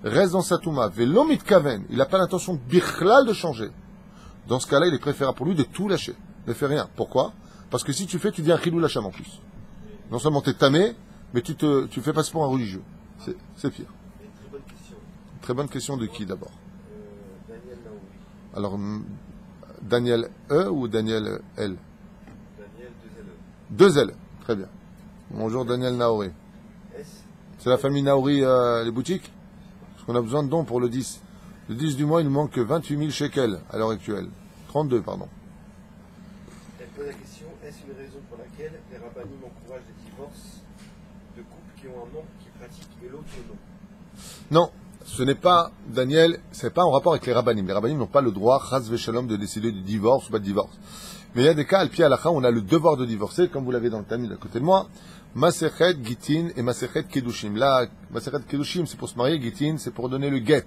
Speaker 1: reste dans sa touma, velo mitkaven, il n'a pas l'intention bichlal de changer. Dans ce cas-là, il est préférable pour lui de tout lâcher. Ne fais rien. Pourquoi? Parce que si tu fais, tu dis un chilou lacham en plus. Non seulement tu es tamé, mais tu fais passer pour un religieux. C'est pire.
Speaker 3: Très bonne question.
Speaker 1: Très bonne question de qui d'abord?
Speaker 3: Daniel Naoui.
Speaker 1: Alors, Daniel E ou Daniel L?
Speaker 3: Daniel 2LE.
Speaker 1: 2L. Très bien. Bonjour Daniel Naori.
Speaker 3: S.
Speaker 1: C'est la famille Naori, les boutiques? Parce qu'on a besoin de dons pour le 10. Le 10 du mois, il nous manque que 28 000 shekels à l'heure actuelle. 32, pardon.
Speaker 3: Elle pose la question, est-ce une raison pour laquelle les rabbinim encouragent les divorces de couples qui ont un membre qui pratique et l'autre non?
Speaker 1: Non, ce n'est pas, Daniel, c'est pas en rapport avec les rabbinim. Les rabbinim n'ont pas le droit, chas v'shalom, de décider du divorce ou pas de divorce. Mais il y a des cas, al-pi halakha, on a le devoir de divorcer, comme vous l'avez dans le Talmud à côté de moi. Masechet Gitin et Masechet Kedushim. Là, Masechet Kedushim, c'est pour se marier, Gitin, c'est pour donner le get.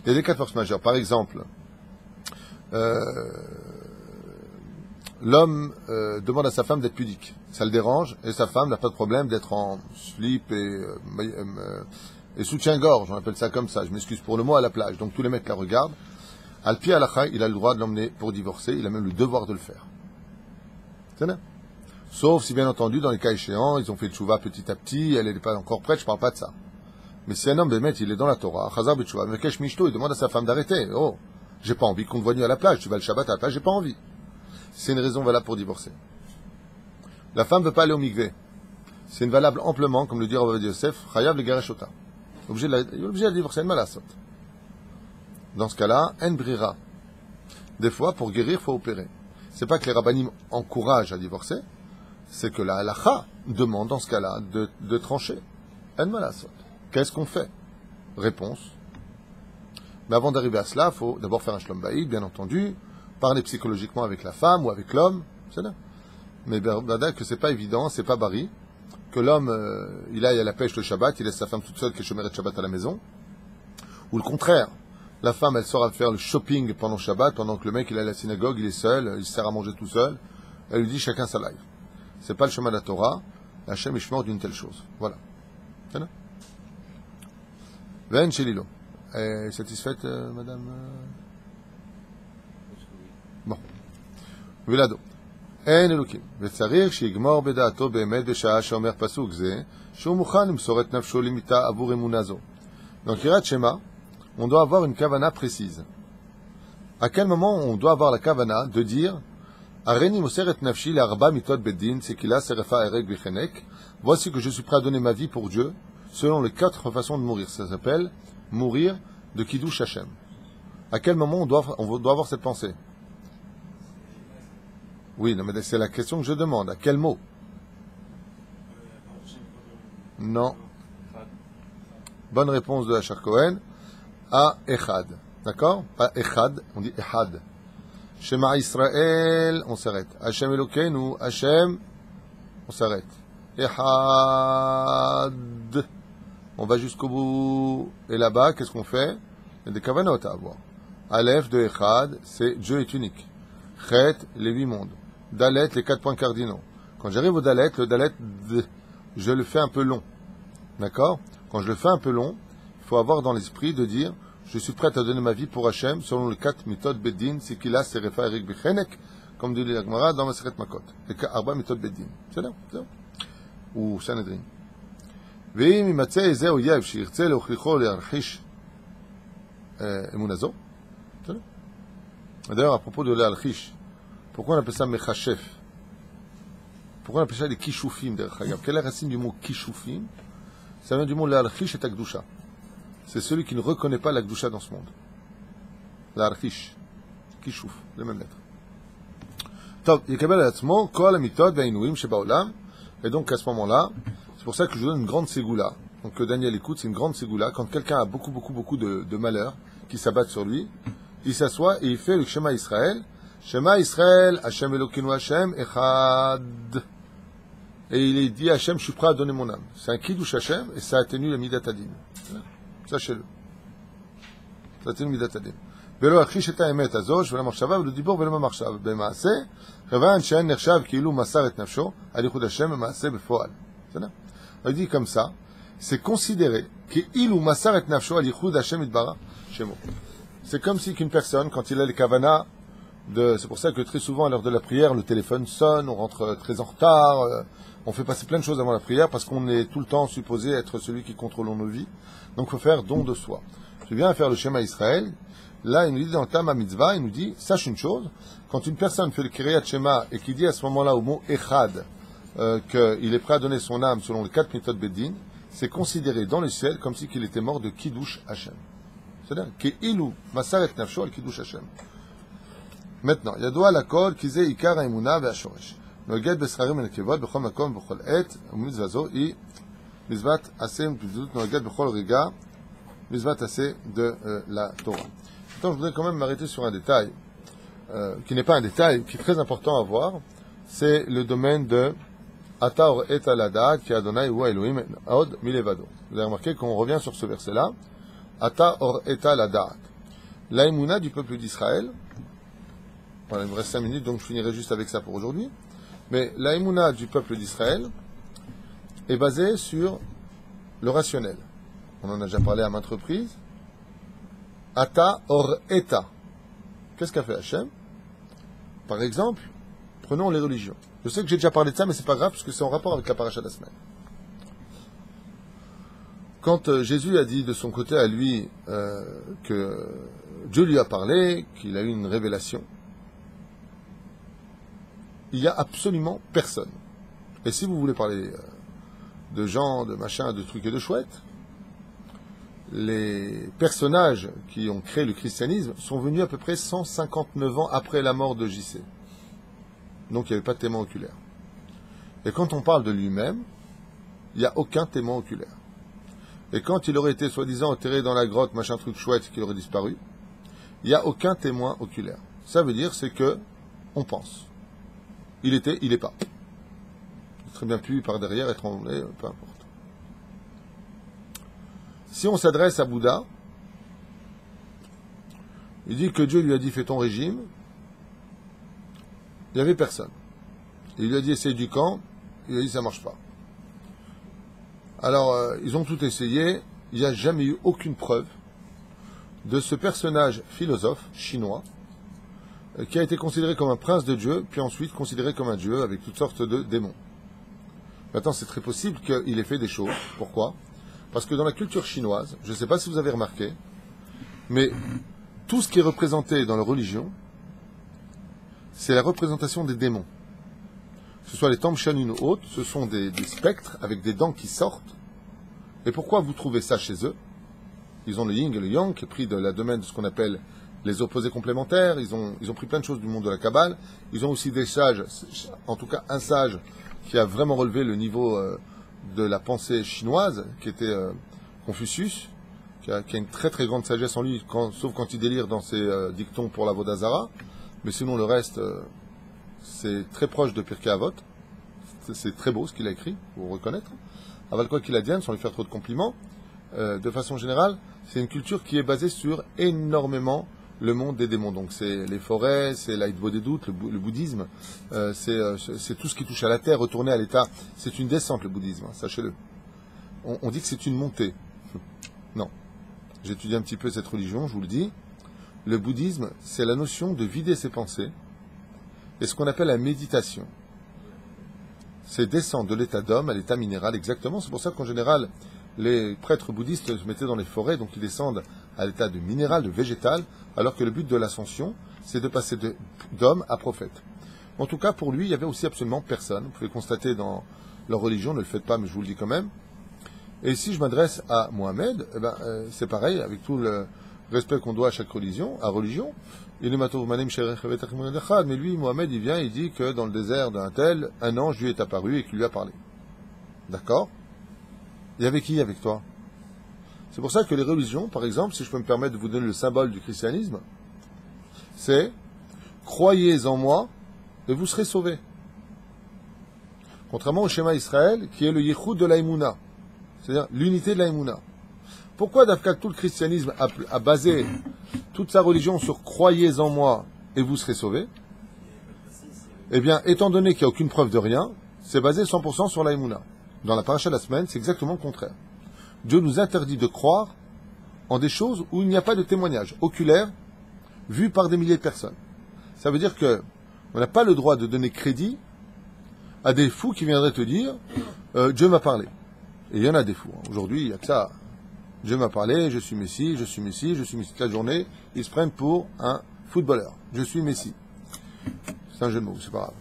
Speaker 1: Il y a des cas de force majeure. Par exemple, l'homme demande à sa femme d'être pudique. Ça le dérange, et sa femme n'a pas de problème d'être en slip et soutien-gorge, on appelle ça comme ça. Je m'excuse pour le mot, à la plage. Donc tous les mecs la regardent. Al-Pi Halakha, il a le droit de l'emmener pour divorcer, il a même le devoir de le faire. C'est là. Sauf si, bien entendu, dans les cas échéants, ils ont fait tchouva petit à petit, elle n'est pas encore prête, je parle pas de ça. Mais si un homme, Bémet, il est dans la Torah, Chazar Betchouva, Mekesh Mishto, il demande à sa femme d'arrêter. Oh, j'ai pas envie qu'on te voie nu à la plage, tu vas le Shabbat à la plage, j'ai pas envie. C'est une raison valable pour divorcer. La femme ne veut pas aller au mikvé. C'est une valable amplement, comme le dit Rav Yosef, Chayav le Gareshota. Il est obligé de divorcer, une malasot. Dans ce cas-là, en brira. Des fois, pour guérir, il faut opérer. C'est pas que les rabbinim encouragent à divorcer, c'est que la halakha demande dans ce cas-là de trancher. En malasot. Qu'est-ce qu'on fait? Réponse. Mais avant d'arriver à cela, il faut d'abord faire un shlom baïd, bien entendu, parler psychologiquement avec la femme ou avec l'homme, c'est là. Mais Bada, que c'est pas évident, c'est pas bari, que l'homme, il aille à la pêche le Shabbat, il laisse sa femme toute seule qui est chômeur de Shabbat à la maison, ou le contraire, la femme, elle sort à faire le shopping pendant Shabbat, pendant que le mec, il est à la synagogue, il est seul, il se sert à manger tout seul, elle lui dit chacun sa life. C'est pas le chemin de la Torah, Hachem est chemin d'une telle chose. Voilà. C'est là. Ven Shelilo. Est satisfaite, madame Bon. Vilado. אין אלוקים, וצריך שיגמור בדעתו באמת בשעה שאומר פסוק זה, שהוא מוכן למסור את נפשו למיתה עבור אמונה זו. Dans Kirat Shema, on doit avoir une kavana précise. À quel moment on doit avoir la kavana de dire Areni moser et nafshi l'arba mitot beddin, sekila serefa ereg vichenek. Voici que je suis prêt à donner ma vie pour Dieu, selon les 4 façons de mourir. Ça s'appelle mourir de Kiddush Hashem. À quel moment on doit avoir cette pensée? Oui, non, mais c'est la question que je demande. À quel mot? Non. Bonne réponse de Hachar Cohen. À Echad. D'accord? Pas Echad, on dit Echad. Shema Israël, on s'arrête. Hashem Elokeinu, Hashem, on s'arrête. Echad. On va jusqu'au bout. Et là-bas, qu'est-ce qu'on fait? Il y a des kavanot à avoir. Aleph de Echad, c'est Dieu est unique. Chet, les 8 mondes. Dalet, les 4 points cardinaux. Quand j'arrive au Dalet, le Dalet, je le fais un peu long. D'accord? Quand je le fais un peu long, il faut avoir dans l'esprit de dire je suis prêt à donner ma vie pour Hachem selon les 4 méthodes Beddin, Sikila, Serefa, Erik, Bichenek, comme dit l'Agmara dans Maseret Makot. Les 4 méthodes Beddin. C'est là, c'est là. Ou Sanhedrin. ואם יימצא איזה אויב שירצה להוכיחו להרחיש אמונה זו, בסדר? d'ailleurs, à propos de להרחיש, pourquoi on appelle ça mechachef? Pourquoi on appelle ça des kishoufim, d'ailleurs? Quelle est la racine du mot kishoufim? Ça vient du mot l'archish et akdusha. C'est celui qui ne reconnaît pas l'akdusha dans ce monde. L'archish. Kishouf, les mêmes lettres. Top, yekabel atzmo, kol amitot ve'inouim shebaolam. Et donc à ce moment-là, c'est pour ça que je donne une grande ségoula. Donc que Daniel écoute, c'est une grande ségoula. Quand quelqu'un a beaucoup de malheurs qui s'abattent sur lui, il s'assoit et il fait le Shema Israël. Shema Israël, Hashem Elokeinu Hashem, Echad. Et il est dit Hashem, je suis prêt à donner mon âme. C'est un kiddush Hashem et ça atténue le midat adin. Sachez-le. Ça atténue le midat adin. ולא הכחיש את האמת הזו, ולא מחשבה ולא דיבור ולא במחשב. במעשה, כיוון שאין נחשב כאילו מסר את נפשו על ייחוד השם במעשה בפועל. בסדר? il dit comme ça, c'est considéré כאילו מסר את נפשו על ייחוד השם יתברך שמו. C'est comme si qu'une personne, quand il a les kavanas, c'est pour ça que très souvent à l'heure de la prière, le téléphone sonne, on rentre très en retard, on fait passer plein de choses avant la prière parce qu'on est tout le temps supposé être celui qui contrôle nos vies. Donc il faut faire don de soi. Je viens à faire le Shema Israël. Là, il nous dit dans le Tama Mitzvah, il nous dit, sache une chose, quand une personne fait le Kriyat Shema et qui dit à ce moment-là au mot Echad qu'il est prêt à donner son âme selon les 4 méthodes Beddin, c'est considéré dans le ciel comme si qu'il était mort de Kiddush Hashem. C'est-à-dire, Ke'ilu Masaret Nafsho al Kiddush Hashem. Maintenant, Yadoua Lakol, Kizé Ikar Haimuna Ve'ashoresh. Noged Besrarim El Kevod, Bechol Makom, Bechol Et, Mitzvah Zo, I, Mitzvat Asem, Pizut, Noged Bechol Riga, Mitzvat Asem de la Torah. Maintenant, je voudrais quand même m'arrêter sur un détail, qui n'est pas un détail, qui est très important à voir, c'est le domaine de Ata Or Et Alada, qui Adonai ou Elohim, Od Milevado. Vous avez remarqué qu'on revient sur ce verset-là, Ata Or Et Alada. L'aïmouna du peuple d'Israël, voilà, il me reste 5 minutes, donc je finirai juste avec ça pour aujourd'hui. Mais l'aïmouna du peuple d'Israël est basée sur le rationnel. On en a déjà parlé à maintes reprises. Ata or eta. Qu'est-ce qu'a fait Hachem? Par exemple, prenons les religions. Je sais que j'ai déjà parlé de ça, mais c'est pas grave, parce que c'est en rapport avec la paracha de la semaine. Quand Jésus a dit de son côté à lui que Dieu lui a parlé, qu'il a eu une révélation, il n'y a absolument personne. Et si vous voulez parler de gens, de machins, de trucs et de chouettes, les personnages qui ont créé le christianisme sont venus à peu près 159 ans après la mort de J.C. Donc il n'y avait pas de témoin oculaire. Et quand on parle de lui-même, il n'y a aucun témoin oculaire. Et quand il aurait été soi-disant enterré dans la grotte, machin truc chouette, qu'il aurait disparu, il n'y a aucun témoin oculaire. Ça veut dire c'est que on pense. Il était, il est pas. Il serait bien pu par derrière être enlevé, peu importe. Si on s'adresse à Bouddha, il dit que Dieu lui a dit fais ton régime. Il n'y avait personne. Il lui a dit essaye du camp. Il a dit ça marche pas. Alors ils ont tout essayé. Il n'y a jamais eu aucune preuve de ce personnage philosophe chinois qui a été considéré comme un prince de Dieu, puis ensuite considéré comme un dieu avec toutes sortes de démons. Maintenant, c'est très possible qu'il ait fait des choses. Pourquoi ? Parce que dans la culture chinoise, je ne sais pas si vous avez remarqué, mais tout ce qui est représenté dans la religion, c'est la représentation des démons. Que ce soit les temples Shaolin ou autres, ce sont des spectres avec des dents qui sortent. Et pourquoi vous trouvez ça chez eux ? Ils ont le yin et le yang, qui est pris de la domaine de ce qu'on appelle les opposés complémentaires. Ils ont pris plein de choses du monde de la Kabbale. Ils ont aussi des sages, en tout cas un sage qui a vraiment relevé le niveau de la pensée chinoise, qui était Confucius, qui a une très très grande sagesse en lui, sauf quand il délire dans ses dictons pour la Vodazara. Mais sinon le reste, c'est très proche de Pirkei Avot. C'est très beau ce qu'il a écrit, il faut reconnaître. Aval quoi qu'il advienne, sans lui faire trop de compliments, de façon générale, c'est une culture qui est basée sur énormément le monde des démons. Donc c'est les forêts, c'est l'Aïdbo des doutes, le bouddhisme, c'est tout ce qui touche à la terre, retourner à l'état. C'est une descente le bouddhisme, hein, sachez-le. On dit que c'est une montée. Non. J'étudie un petit peu cette religion, je vous le dis. Le bouddhisme, c'est la notion de vider ses pensées et ce qu'on appelle la méditation. C'est descendre de l'état d'homme à l'état minéral, exactement. C'est pour ça qu'en général, les prêtres bouddhistes se mettaient dans les forêts, donc ils descendent à l'état de minéral, de végétal, alors que le but de l'ascension, c'est de passer d'homme à prophète. En tout cas, pour lui, il y avait aussi absolument personne. Vous pouvez constater dans leur religion, ne le faites pas, mais je vous le dis quand même. Et si je m'adresse à Mohamed, c'est pareil, avec tout le respect qu'on doit à chaque religion, mais lui, Mohamed, il vient, il dit que dans le désert d'un tel, un ange lui est apparu et qui lui a parlé. D'accord ? Il y avait qui avec toi ? C'est pour ça que les religions, par exemple, si je peux me permettre de vous donner le symbole du christianisme, c'est « Croyez en moi et vous serez sauvés ». Contrairement au schéma Israël, qui est le yichud de l'Aïmouna, c'est-à-dire l'unité de l'Aïmouna. Pourquoi Dafka tout le christianisme a basé toute sa religion sur « Croyez en moi et vous serez sauvés » ? Eh bien, étant donné qu'il n'y a aucune preuve de rien, c'est basé 100% sur l'Aïmouna. Dans la paracha de la semaine, c'est exactement le contraire. Dieu nous interdit de croire en des choses où il n'y a pas de témoignage oculaire vu par des milliers de personnes. Ça veut dire que on n'a pas le droit de donner crédit à des fous qui viendraient te dire Dieu m'a parlé. Et il y en a des fous. Aujourd'hui, il n'y a que ça. Dieu m'a parlé, je suis Messie, je suis Messie, je suis Messie. Toute la journée, ils se prennent pour un footballeur. Je suis Messie. C'est un jeu de mots, c'est pas grave.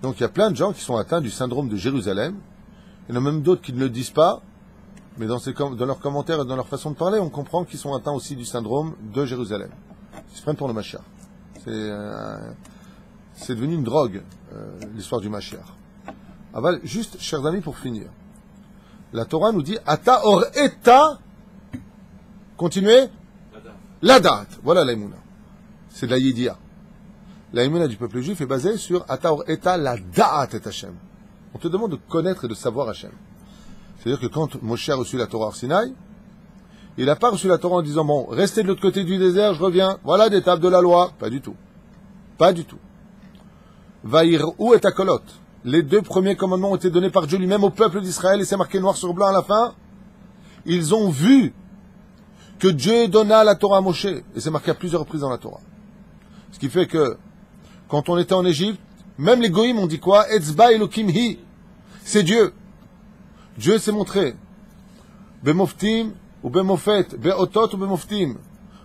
Speaker 1: Donc il y a plein de gens qui sont atteints du syndrome de Jérusalem. Il y en a même d'autres qui ne le disent pas, mais dans leurs commentaires et dans leur façon de parler, on comprend qu'ils sont atteints aussi du syndrome de Jérusalem. Ils se prennent pour le Mashiach. C'est devenu une drogue, l'histoire du Mashiach. Aval, juste, chers amis, pour finir. La Torah nous dit Ata or eta. Continuez. La date. Voilà l'aïmouna. C'est de la Yédia. L'aïmouna du peuple juif est basée sur Ata or eta la da'at et Hashem. On te demande de connaître et de savoir Hashem. C'est-à-dire que quand Moshe a reçu la Torah Sinaï, il n'a pas reçu la Torah en disant bon, restez de l'autre côté du désert, je reviens. Voilà des tables de la loi. Pas du tout. Pas du tout. Vaïr'ou et Akolot. Les 2 premiers commandements ont été donnés par Dieu lui-même au peuple d'Israël et c'est marqué noir sur blanc à la fin. Ils ont vu que Dieu donna la Torah à Moshe. Et c'est marqué à plusieurs reprises dans la Torah. Ce qui fait que quand on était en Égypte, même les goïms ont dit quoi ? Etzba Elokim hi. C'est Dieu. Dieu s'est montré. Bemoftim ou bemofet, beotot ou bemoftim,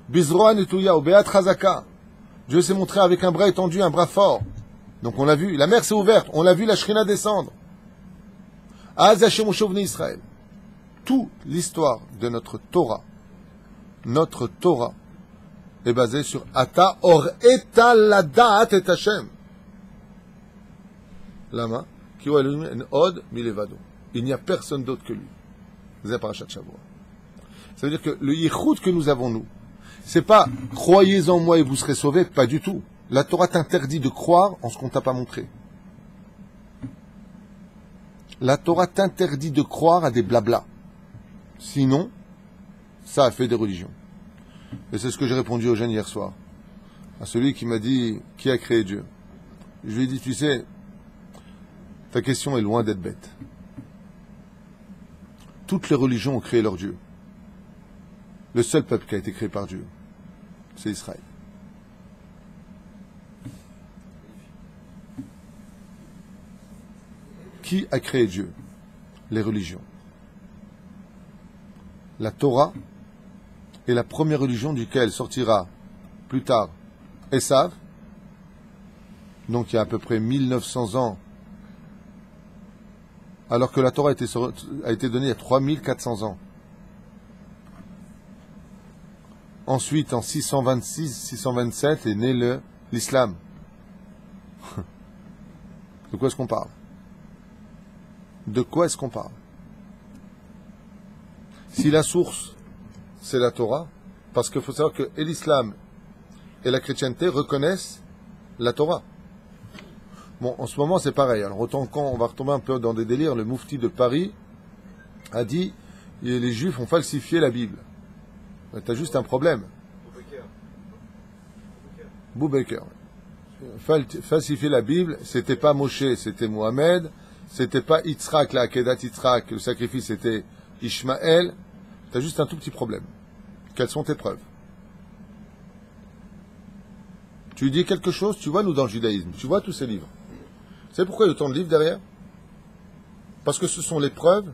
Speaker 1: bizroa netuya ou beat chazaka. Dieu s'est montré avec un bras étendu, un bras fort. Donc on l'a vu, la mer s'est ouverte, on l'a vu la Shrina descendre. Az Hashem Ushovne Israël. Toute l'histoire de notre Torah est basée sur Ata or eta la da'at et Hashem. Lama, ki hu Elohim en od milevado. Il n'y a personne d'autre que lui. C'est Parashat Shavua. Ça veut dire que le yichud que nous avons, nous, C'est pas croyez en moi et vous serez sauvés, pas du tout. La Torah t'interdit de croire en ce qu'on t'a pas montré. La Torah t'interdit de croire à des blablas. Sinon, ça a fait des religions. Et c'est ce que j'ai répondu aux jeunes hier soir. À celui qui m'a dit qui a créé Dieu. Je lui ai dit, tu sais, ta question est loin d'être bête. Toutes les religions ont créé leur Dieu. Le seul peuple qui a été créé par Dieu, c'est Israël. Qui a créé Dieu? Les religions. La Torah est la première religion duquel sortira plus tard Esav, donc il y a à peu près 1900 ans, alors que la Torah a été donnée il y a 3400 ans. Ensuite, en 626-627 est né l'islam. De quoi est-ce qu'on parle? De quoi est-ce qu'on parle? Si la source, c'est la Torah, parce qu'il faut savoir que l'islam et la chrétienté reconnaissent la Torah. Bon, en ce moment, c'est pareil. Alors, autant quand on va retomber un peu dans des délires, le moufti de Paris a dit les Juifs ont falsifié la Bible. T'as juste un problème. Boubaker. Falsifier la Bible, c'était pas Moshe, c'était Mohamed. C'était pas Yitzhak, la Akedat Yitzhak, le sacrifice c'était Ishmaël. T'as juste un tout petit problème. Quelles sont tes preuves? Tu dis quelque chose, tu vois, nous dans le judaïsme, tu vois tous ces livres. Vous savez pourquoi il y a autant de livres derrière? Parce que ce sont les preuves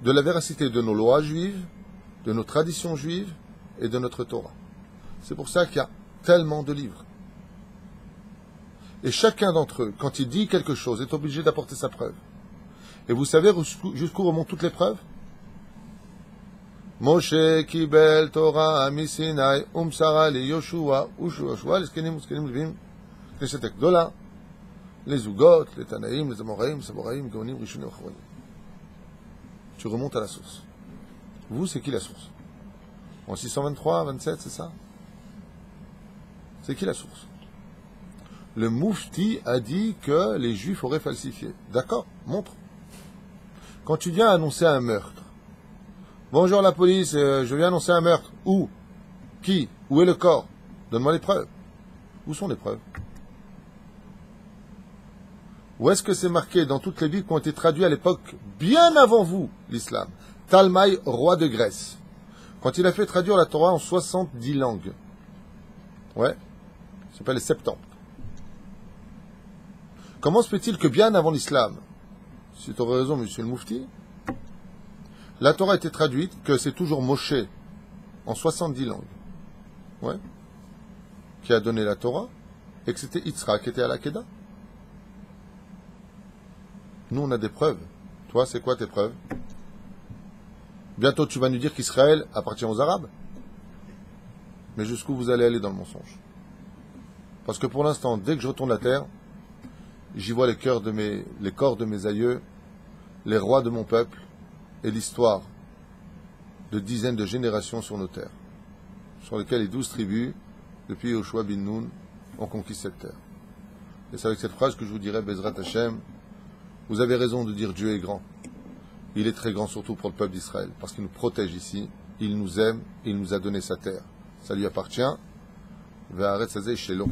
Speaker 1: de la véracité de nos lois juives, de nos traditions juives et de notre Torah. C'est pour ça qu'il y a tellement de livres. Et chacun d'entre eux, quand il dit quelque chose, est obligé d'apporter sa preuve. Et vous savez jusqu'où remontent toutes les preuves? Moshe kibel Torah misinai umsara li Yoshua Yoshua l'eskenim levim knesset gdola les Zugot, les Tanaïm, les Amoraïm, Saboraïm, Gaonim, Rishonim, Achronim. Tu remontes à la source. Vous, c'est qui la source? En 623, 27, c'est ça? C'est qui la source? Le Moufti a dit que les Juifs auraient falsifié. D'accord, montre. Quand tu viens annoncer un meurtre, bonjour la police, je viens annoncer un meurtre. Où? Qui? Où est le corps? Donne-moi les preuves. Où sont les preuves? Où est-ce que c'est marqué dans toutes les Bibles qui ont été traduites à l'époque, bien avant vous, l'islam? Talmaï, roi de Grèce. Quand il a fait traduire la Torah en 70 langues. Ouais. Ça s'appelle les Septante. Comment se fait-il que bien avant l'islam, si tu aurais raison, monsieur le Moufti, la Torah a été traduite, que c'est toujours Moshe, en 70 langues. Ouais. Qui a donné la Torah, et que c'était Yitzhak qui était à la Kedah. Nous, on a des preuves. Toi, c'est quoi tes preuves? Bientôt, tu vas nous dire qu'Israël appartient aux Arabes. Mais jusqu'où vous allez aller dans le mensonge? Parce que pour l'instant, dès que je retourne la terre, j'y vois les corps de mes aïeux, les rois de mon peuple, et l'histoire de dizaines de générations sur nos terres, sur lesquelles les 12 tribus, depuis Yoshua bin Nun, ont conquis cette terre. Et c'est avec cette phrase que je vous dirai, Bezrat Hashem, vous avez raison de dire Dieu est grand. Il est très grand surtout pour le peuple d'Israël, parce qu'il nous protège ici, il nous aime, il nous a donné sa terre. Ça lui appartient. Ve'aretz hazeh shelo.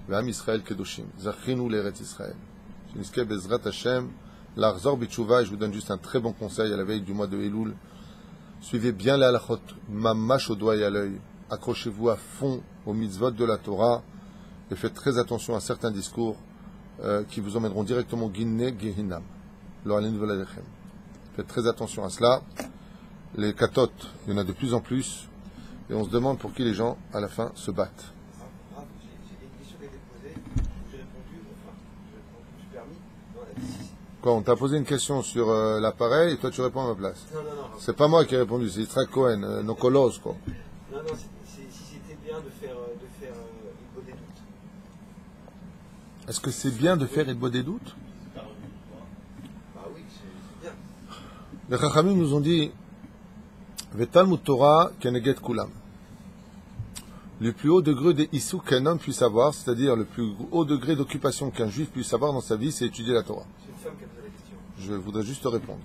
Speaker 1: Ve'am Israël kedoshim. Zachinu l'Eretz Israël. Sheniske Bezrat Hashem, l'Arzor Bitshuva, et je vous donne juste un très bon conseil à la veille du mois de Elul. Suivez bien les halachot, mamash au doigt et à l'œil. Accrochez-vous à fond aux mitzvot de la Torah, et faites très attention à certains discours qui vous emmèneront directement Guinée, Gehinam. Faites très attention à cela. Les katotes, il y en a de plus en plus, et on se demande pour qui les gens, à la fin, se battent.
Speaker 3: J'ai une question qui a été posée, j'ai répondu, je suis permis.
Speaker 1: Quoi, on t'a posé une question sur l'appareil, et toi tu réponds à ma place.
Speaker 3: Non.
Speaker 1: C'est pas moi qui ai répondu, c'est Yitzhak Cohen, nos colosses, quoi.
Speaker 3: Non, si c'était bien de faire une bonne doute.
Speaker 1: Est-ce que c'est bien de faire Idbo des doutes?
Speaker 3: Bah oui, c'est bien.
Speaker 1: Les Chachamim nous ont dit Vetalmud Torah keneget kulam. le plus haut degré des issou qu'un homme puisse avoir, c'est-à-dire le plus haut degré d'occupation qu'un juif puisse avoir dans sa vie, c'est étudier la Torah.
Speaker 3: C'est une femme qui a posé la question.
Speaker 1: Je voudrais juste te répondre.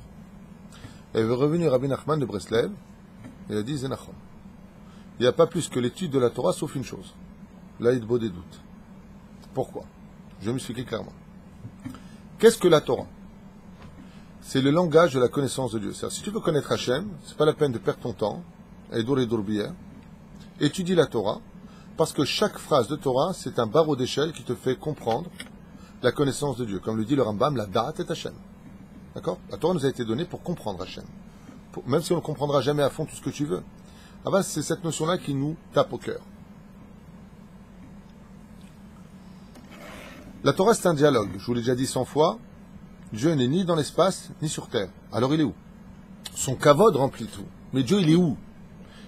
Speaker 1: Elle veut revenir Rabbi Nachman de Breslev, et elle a dit Zénachon. Il n'y a pas plus que l'étude de la Torah, sauf une chose. Là, il y a des doutes. Pourquoi? Je vais m'expliquer clairement. Qu'est-ce que la Torah? C'est le langage de la connaissance de Dieu. C'est-à-dire, si tu veux connaître Hachem, c'est pas la peine de perdre ton temps, et d'ourbillère, étudie la Torah, parce que chaque phrase de Torah, c'est un barreau d'échelle qui te fait comprendre la connaissance de Dieu. Comme le dit le Rambam, la date est Hachem. D'accord? La Torah nous a été donnée pour comprendre Hachem. Même si on ne comprendra jamais à fond tout ce que tu veux. Ah ben, c'est cette notion-là qui nous tape au cœur. La Torah, c'est un dialogue. Je vous l'ai déjà dit 100 fois. Dieu n'est ni dans l'espace, ni sur terre. Alors il est où? Son kavod remplit tout. Mais Dieu, il est où?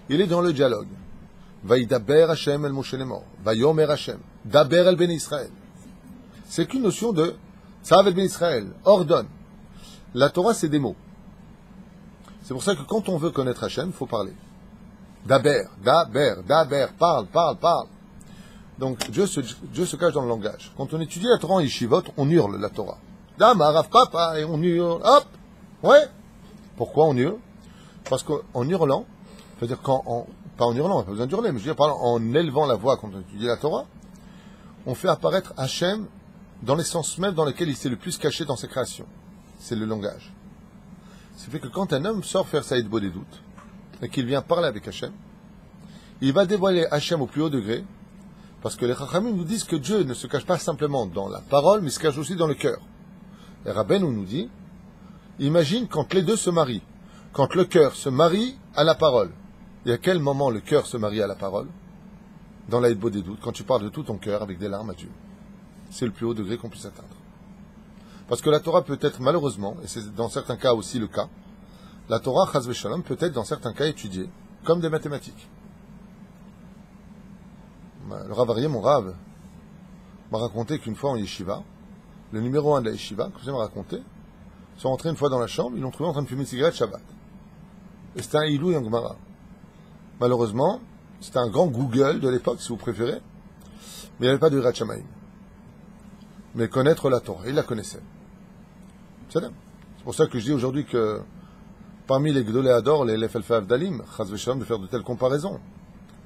Speaker 1: Il est dans le dialogue. Vaïdaber Hashem el Moshe Lemor. Vayomer Hashem. Daber el Ben Israël. C'est qu'une notion de Tzav el Ben Israël. Ordonne. La Torah, c'est des mots. C'est pour ça que quand on veut connaître Hashem, il faut parler. Daber, parle. Donc Dieu se cache dans le langage. Quand on étudie la Torah en yeshivot, on hurle la Torah. Dama, Rav Papa, et on hurle. Hop! Ouais! Pourquoi on hurle? Parce qu'en hurlant, c'est-à-dire pas en hurlant, on n'a pas besoin d'hurler, mais je veux dire en élevant la voix quand on étudie la Torah, on fait apparaître Hashem dans l'essence même dans laquelle il s'est le plus caché dans ses créations. C'est le langage. Ça fait que quand un homme sort faire Saïd Bo des doutes, et qu'il vient parler avec Hachem, il va dévoiler Hachem au plus haut degré, parce que les Chachamim nous disent que Dieu ne se cache pas simplement dans la parole, mais il se cache aussi dans le cœur. Et Rabbeinu nous dit, imagine quand les deux se marient, quand le cœur se marie à la parole. Et à quel moment le cœur se marie à la parole? Dans l'Aïd Bo des doutes, quand tu parles de tout ton cœur avec des larmes à Dieu. C'est le plus haut degré qu'on puisse atteindre. Parce que la Torah peut être malheureusement, et c'est dans certains cas aussi le cas, la Torah, Chaz v'Shalom, peut être dans certains cas étudiée comme des mathématiques. Le Rav Aryeh, mon Rav, m'a raconté qu'une fois en yeshiva, le numéro 1 de la yeshiva, comme ça m'a raconté, ils sont rentrés une fois dans la chambre, ils l'ont trouvé en train de fumer une cigarette Shabbat. Et c'était un Ilou et un Gemara. Malheureusement, c'était un grand Google de l'époque, si vous préférez, mais il n'y avait pas de Hirat Shamayim. Mais connaître la Torah, il la connaissait. C'est pour ça que je dis aujourd'hui que parmi les Gdolé Ador, les Lefelfe Avdalim, Chaz v'Shalom, de faire de telles comparaisons.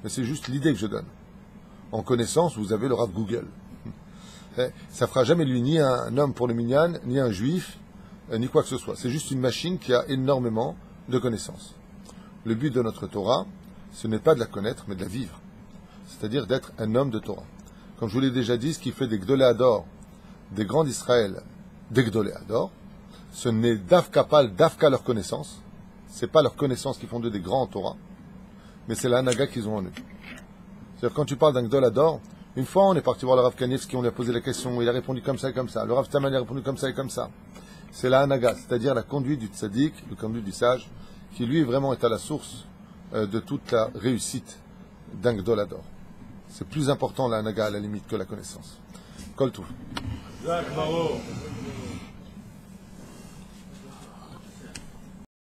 Speaker 1: Mais c'est juste l'idée que je donne. En connaissance, vous avez le Rav Google. Ça fera jamais lui ni un homme pour le minyan, ni un juif, ni quoi que ce soit. C'est juste une machine qui a énormément de connaissances. Le but de notre Torah, ce n'est pas de la connaître, mais de la vivre. C'est-à-dire d'être un homme de Torah. Comme je vous l'ai déjà dit, ce qui fait des Gdolé Ador, des grands d'Israël, des Gdolé Ador, ce n'est d'Afka leur connaissance. C'est pas leur connaissance qui font d'eux des grands en Torah, mais c'est la hanaga qu'ils ont en eux. C'est-à-dire quand tu parles d'un Gdol Ador, une fois on est parti voir le Rav Kanievski, on lui a posé la question, il a répondu comme ça et comme ça. Le Rav Taman a répondu comme ça et comme ça. C'est la hanaga, c'est-à-dire la conduite du tzaddik, la conduite du sage, qui lui vraiment est à la source de toute la réussite d'un Gdol Ador. C'est plus important la hanaga à la limite que la connaissance. Kol Tov.